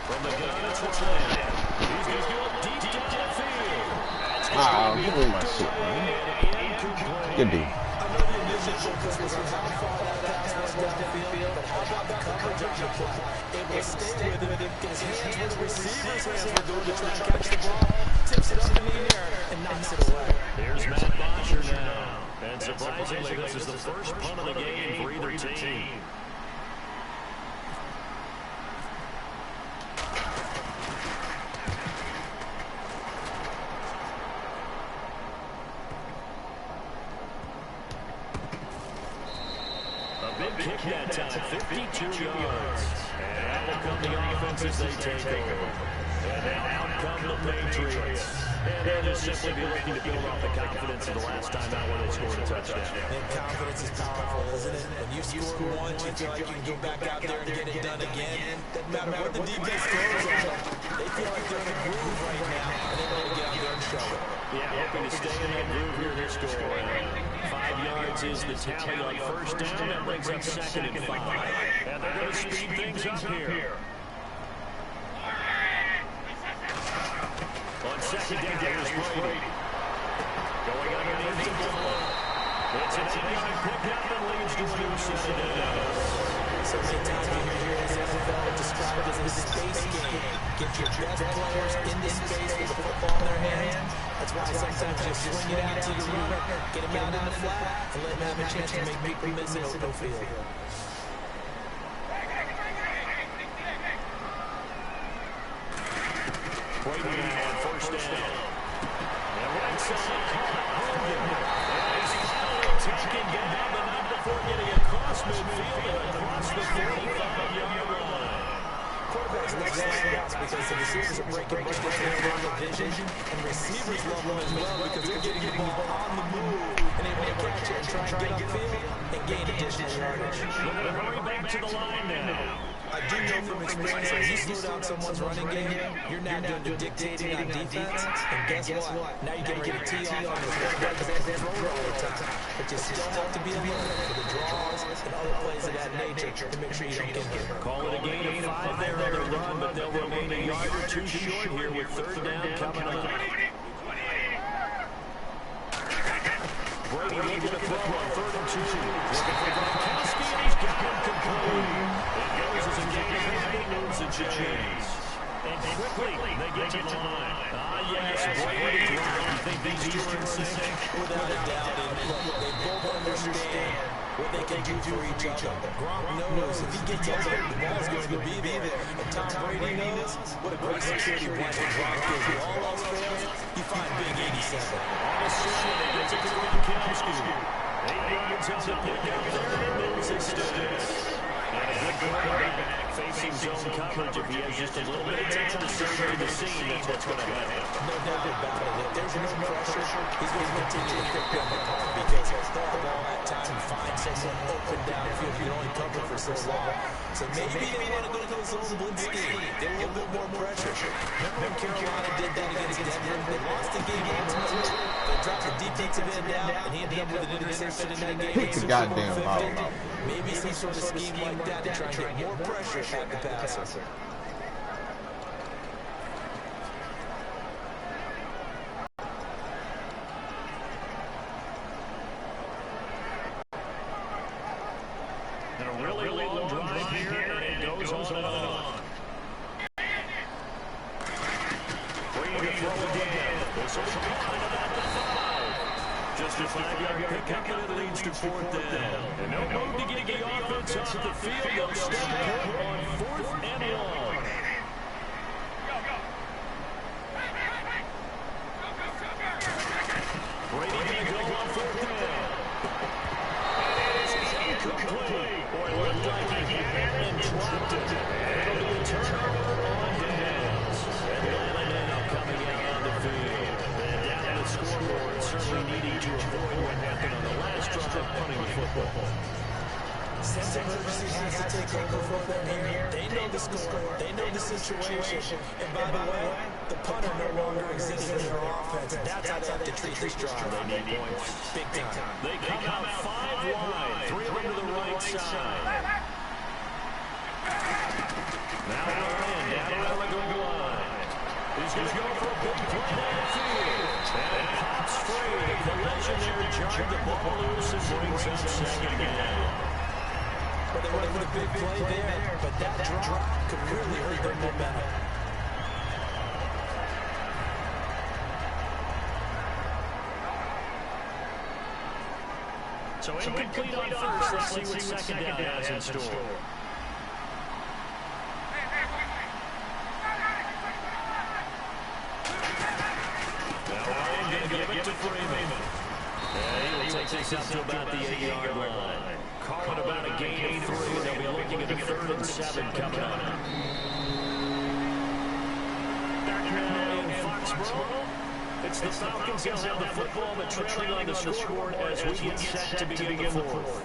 From the gun, it's Ryan. He's going to go deep down the field. Ah, give me my shit, man. Good dude. Here's Matt Bosher now. And surprisingly, this is the first punt of the game for either team. Big kick that time, 52 yards. And out will come the offense as they take over. And now out come the Patriots. And they'll just simply be looking to build off the confidence of the last time out when they scored a touchdown. And confidence is powerful, isn't it? When you score once, you feel like you can go back out there and get it done again. Doesn't matter what the defense throws at them. They feel like they're in a groove right now, and they want to get out there and show it. Yeah, hoping to stay in that groove here. They're scoring. 5 yards is the tally on first down. That brings up 2nd and 5. And they're going to speed things up here. On second down, here's Brady. Going underneath the ball. It's an 8-yard pickup and leads to a new set of downs. So many times you hear this NFL described as a space game. Get your best players in the space with the football in their hands. That's why sometimes you swing it out to your runner, get him out in the flat, and let him have a chance to make people miss an open field. Brady now on first down. And right side, Hogan. And he's finally attacking, getting down the line before getting across midfield and across the 45-yard line. Quarterbacks love slide routes because the receivers are breaking right into their line of vision and receivers love them as well because they're getting the ball on the move and able to catch it and try and get upfield and gain additional yardage. They're going to hurry back to the line now. I do know from experience, when you slow down someone's running game, you're now doing the dictating on defense, and guess what? Now you're going to get a tee off on this quarterback because they throw it all the time. But you still have to be alert for the draws and other plays of that nature to make sure you don't get hurt. Call it a gain of 5 there on the run, but they'll remain a yard or two short here with third down coming up. Brady looking to throw on 3rd and 2. Looking for Gronkowski, and he's got him complete. It goes as a gain of 8, moves the chains. And quickly, they get to the line. Yes, Brady. You think these two are in sync? Without a doubt, and look, they both understand what they can do for each other. Gronk knows if he gets open, the ball's going to be there. And Tom Brady knows what a great security blanket Gronk gives you. All else fails, you find Big 87. On a swing, they get to Gronkowski. 8 yards on the pickup there, and moves his distance. And a good quarterback facing zone coverage. If he has just a little bit of time to survey the scene, that's what's going to happen. No doubt about it. If there's no pressure, he's going to continue to pick them apart because the ball at times and find someone open downfield. You can only cover for so long. So maybe they want to go to those zone blitz scheme. Get a little bit more pressure. Remember when Carolina did that against Denver? They lost the game ultimately. They dropped the defensive end down, and he ended up with an interception in that game. Pick the goddamn ball out. Maybe some sort of scheme like that to try and get more pressure at the passer. And a really long drive here, and it goes on and on. Brady to throw again. This will come out about the 5. Just a 5-yard pickup, and it leads to 4th down. And no move to get the offense off the field. They'll step put on 4th and 1. Brady going to go on 4th down. And it is incomplete. Boy, it looked like he had it and dropped it. And it'll be a turnover on downs. Atlanta now coming out on the field. And down the scoreboard, certainly needing to avoid what happened on the last drive, punting the football. Sense of urgency has to take over for them here. They know the score. They know the situation. And by the way, the punter no longer exists in their offense. That's how they have to treat this drive. They need points. Big time. They come out 5 wide. 3 of them to the right side. Now Ryan down around the goal line. He's going to go for a big play downfield. And it pops free. The legendary charge the ball loose and brings up 2nd down. But they went for the big play there, but that drop could really hurt their momentum. So incomplete on 1st. Let's see what 2nd down has in store. Now Ryan going to give it to Freeman. And he will take this up to about the 8-yard line. Call it about a gain of 3. They'll be looking at the 3rd and 7 coming up. Back now in Foxborough. It's the Falcons that have the football, but trailing on the scoreboard as we get set to begin the 4th.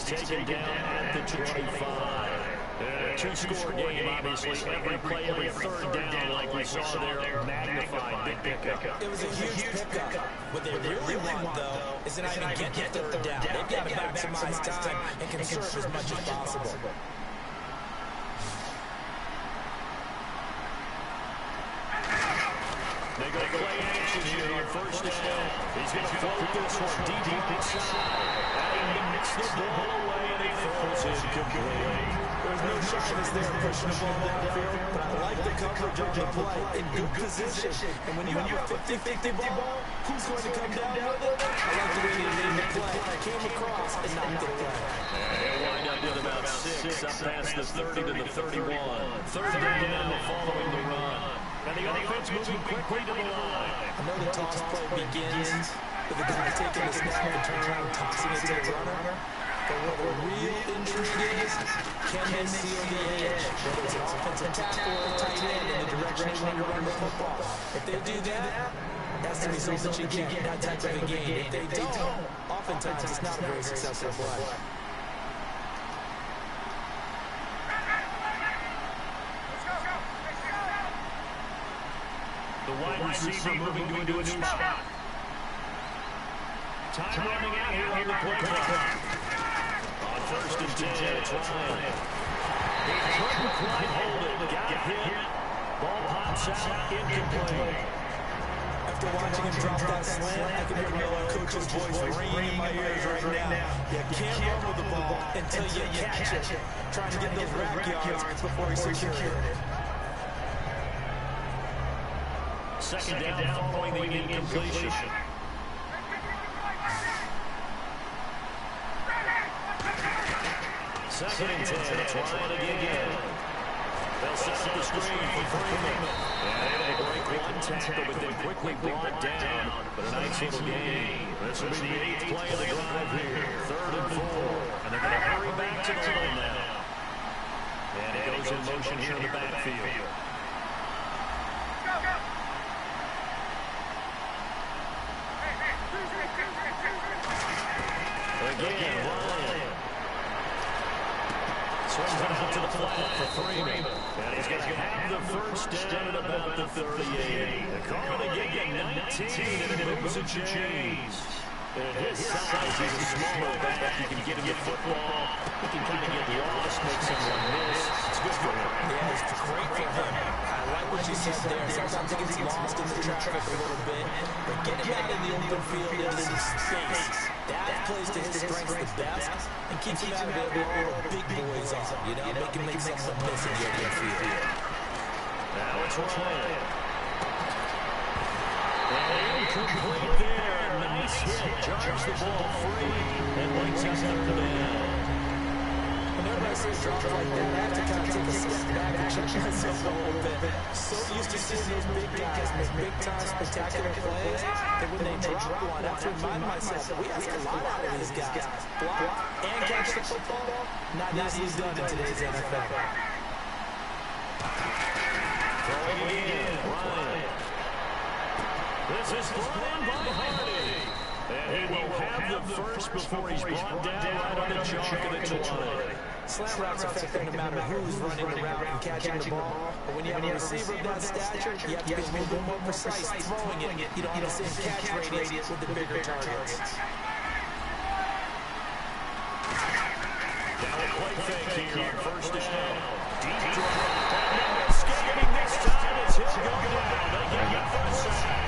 Taken down at the 25. A 2-score game, obviously. Every play, every 3rd down, like we saw there, magnified. Big pickup. It was a huge pickup. What they really want, though, is to not even get the 3rd down. They've got to maximize time and conserve as much as possible. They go play action here on 1st down. He's going to float this one deep inside. And he knocks the ball away, and he throws it complete. There's no shyness there pushing the ball downfield, but I like the coverage on the play in good position. And when you have a 50-50 ball, who's going to come down with it? I like the way they made the play. Came across and knocked it away. They'll wind up with about 6 up past the 30 to the 31. Third down now following the run. And the offense moving quickly to the line. I know the toss play begins with the guy taking the snap and turn around and tossing it to the runner. But what the real intrigue is, can they seal the edge? Whether it's an offensive tackle or a tight end in the direction they want to run the football. If they do that, that's the result that you get, that type of a game. If they don't, oftentimes it's not a very successful play. The wide receiver moving to a new spot. Time running out here on the play clock. On first and 10, it's Ryan. He couldn't quite hold it. Got hit. Ball pops out, incomplete. After watching him drop that slant, I can hear my coach's voice ringing in my ears right now. You can't run with the ball until you catch it. Trying to get those rack yards before he secured it. Second down following the incompletion. Second and 10, it's Ryan again. They'll set up the screen for Freeman. And they'll break one tackle, but then quickly brought down. But a nice little gain. This will be the 8th play of the drive here. 3rd and 4. And they're going to hurry back to the line now. And it goes in motion here in the backfield. Again, Ryan. Swings it out to the flat for Freeman. And he's going to have the first down at about the 38. They're calling it again, 19, and it moves a chains. At his size, he's a smaller back. You can get him the football. He can kind of get lost, make someone miss. It's good for him. Yeah, it's great for him. I like what you said there. Sometimes he gets lost in the traffic a little bit, but get him out in the open field into some space. That plays to his strengths the best and keeps him out of there where all the big boys are. You know, make him make someone miss in the open field. Now it's Ryan. And incomplete there. Nice hit. Charges the ball free and links us up to down. Whenever I see a drop like that, I have to kind of take a step back and check myself a little bit. So used to seeing those big guys make big-time spectacular plays that when they drop one, I have to remind myself that we ask a lot out of these guys. Block and catch the football, not easily done in today's NFL. Throwing again, Ryan. This is thrown by Hardy. And he will have the first before he's brought down right on the chalk of the 20. Slant routes affect no matter who's running around and catching the ball. But when you have a receiver of that stature, you have to be a little bit more precise throwing it. You don't have the same catch radius with the bigger targets. Now a play fake here on first down. Deep drop. Escaping this time as he'll go down. They get the first down.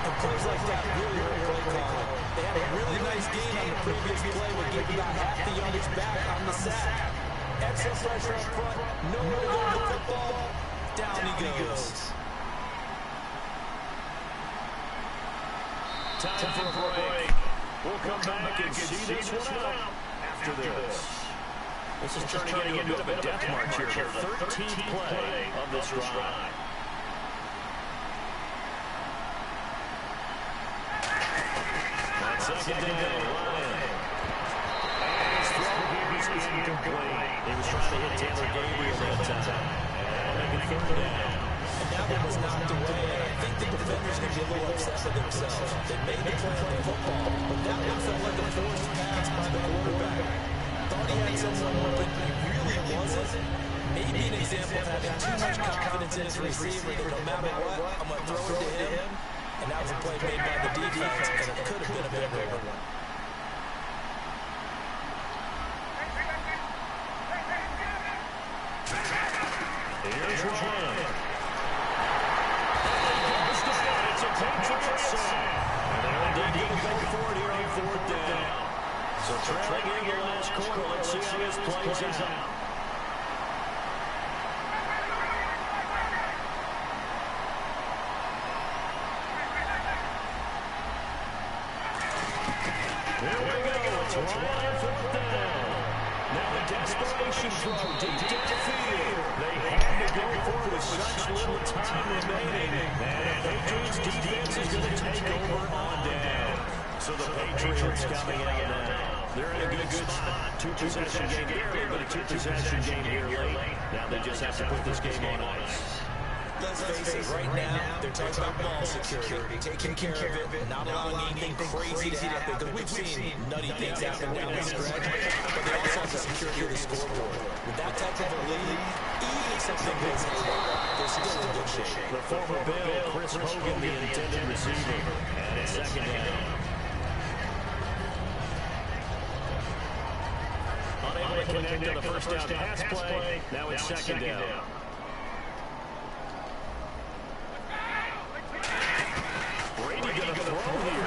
And plays like that really hurt play calling. They had a really nice gain on the previous play with getting about half the yardage back on the sack. Extra pressure up front, nowhere to go with the football. Down he goes. Time for a break. We'll come back and see this one out after this. This is turning into a bit of a death march here for 13th play of this drive. Second down, Ryan. And his throw here is incomplete. He was trying to hit Taylor Gabriel that time. And make it third down. And that one was knocked away, and I think the defender's going to be a little upset with themselves. They made the play on the football, but that one felt like a forced pass by the quarterback. Thought he had someone open, he really wasn't. Maybe an example of having too much confidence in his receiver that no matter what, I'm going to throw it to him. And that was a play made by the defense, and it could have been a bigger one. Here's Ryan. It's a Patriots sack. And they're going to go for it here on fourth down. So trailing in the last quarter, let's see how this plays out. Here we go. It's Ryan 4th down. Now the desperation throw deep downfield. They had to go for it with such little time remaining. And the Patriots defense is going to take over on down. So the Patriots coming out now. They're in a good spot. Two-possession game here, but a two-possession game here late. Now they just have to put this game on ice. Let's face it, right now, they're talking about ball security, taking care of it, not allowing anything crazy to happen. Because we've seen nutty things happen down the stretch, but they also have the security of the scoreboard. With that type of a lead, even if something goes haywire, they're still in good shape. The former Bill, Chris Hogan, the intended receiver. And it's 2nd down. Unable to connect on the first down pass play. Now it's 2nd down. Brady going to throw here.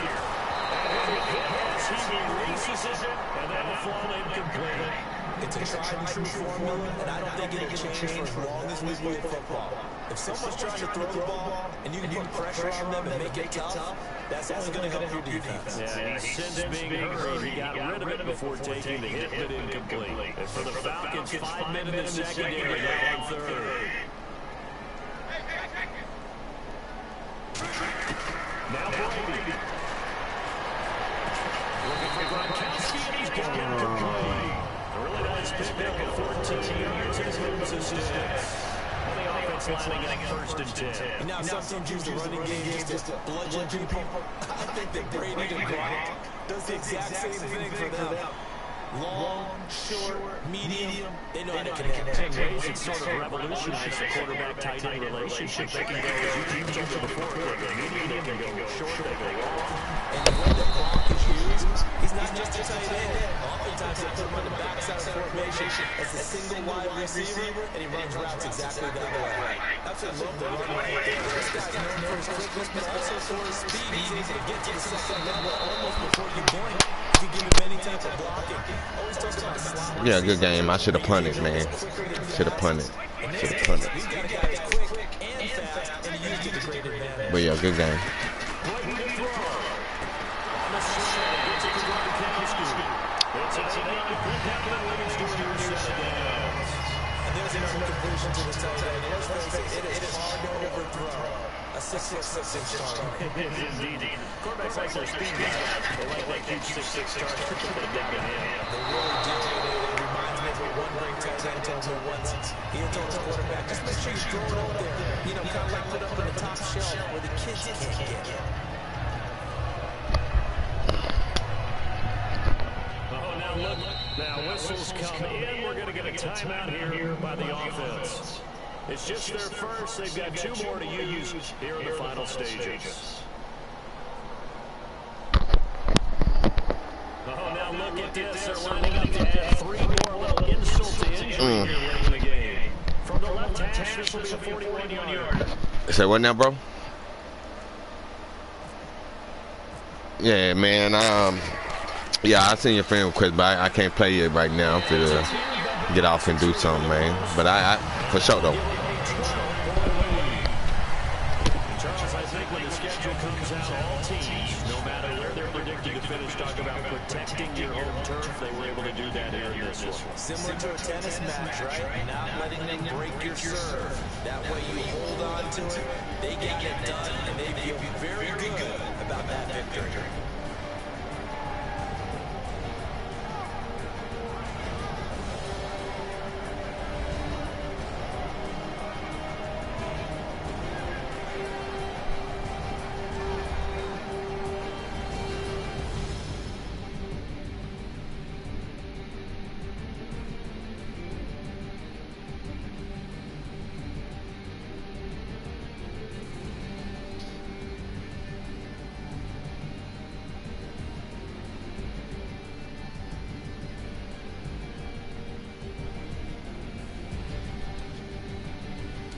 And he releases it, and that'll fall incomplete. It's a tried and true formula, and I don't think it'll change for as long as we play football. If someone's trying to throw the ball, and you can put pressure on them and make it tough, that's only going to help your defense. Yeah, since being hurried, he got rid of it before taking the hit, but incomplete. And for the Falcons, 5 men in the secondary, now on 3rd. Now Brady. Looking for Gronkowski, and he's got him complete. A really nice pick up at 14 yards as he moves his sticks. On the offense lining up 1st and 10. Now some teams use the running game just to bludgeon people. I think that Brady and Gronk does the exact same thing for them. Long, short, medium, they know how to connect. In ways, it's sort of revolutionized the quarterback-tight end relationship. They can go, as you mentioned before, they go medium, they go short, they go long. And the way that Gronk is used, he's not just a tight end. Oftentimes they put him on the backside of the formation as a single wide receiver, and he runs routes exactly that way. Absolutely love the run right there. This guy's known for his quickness, but also for his speed. He's able to get to the second level almost before you blink. You give him any type of blocking. Yeah, good game. I should have punted, man. Should have punted. Should have punted. But yeah, good game. And there's another completion to the tight end. Let's face it, it is hard to overthrow a 6'6" target. Indeed. Quarterbacks like their speed guys. They like huge 6'6" targets to put them down in hand. They really do. It reminds me of what one great tight end told me once. He had told his quarterback, just make sure you throw it up there. You know, kind of like put up on the top shelf where the kids can't get it. Now whistles come in. We're going to get a timeout here by the offense. It's just their first. They've got 2 more to use here in the final stages. Oh, now look at this. They're lining up to add 3 more. Little insult to injury here late in the game. From the left hash, this will be a 41-yard. Say what now, bro? Yeah, man. Yeah, I seen your friend request, but I can't play it right now. I'm finna get off and do something, man. But I for sure though. Charles, I think when the schedule comes out, all teams, no matter where they're predicted to finish, talk about protecting your home turf. They were able to do that here in this one. Similar to a tennis match, right? Not letting them break your serve. That way you hold on to it, they get it done, and they feel very good about that victory.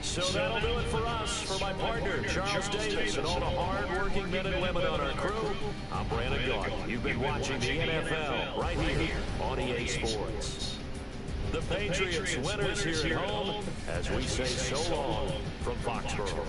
So that'll do it for us. For my partner, Charles Davis, and all the hard-working men and women on our crew, I'm Brandon Gaunt. You've been watching the NFL right here on EA Sports. The Patriots winners here at home as we say so long from Foxborough.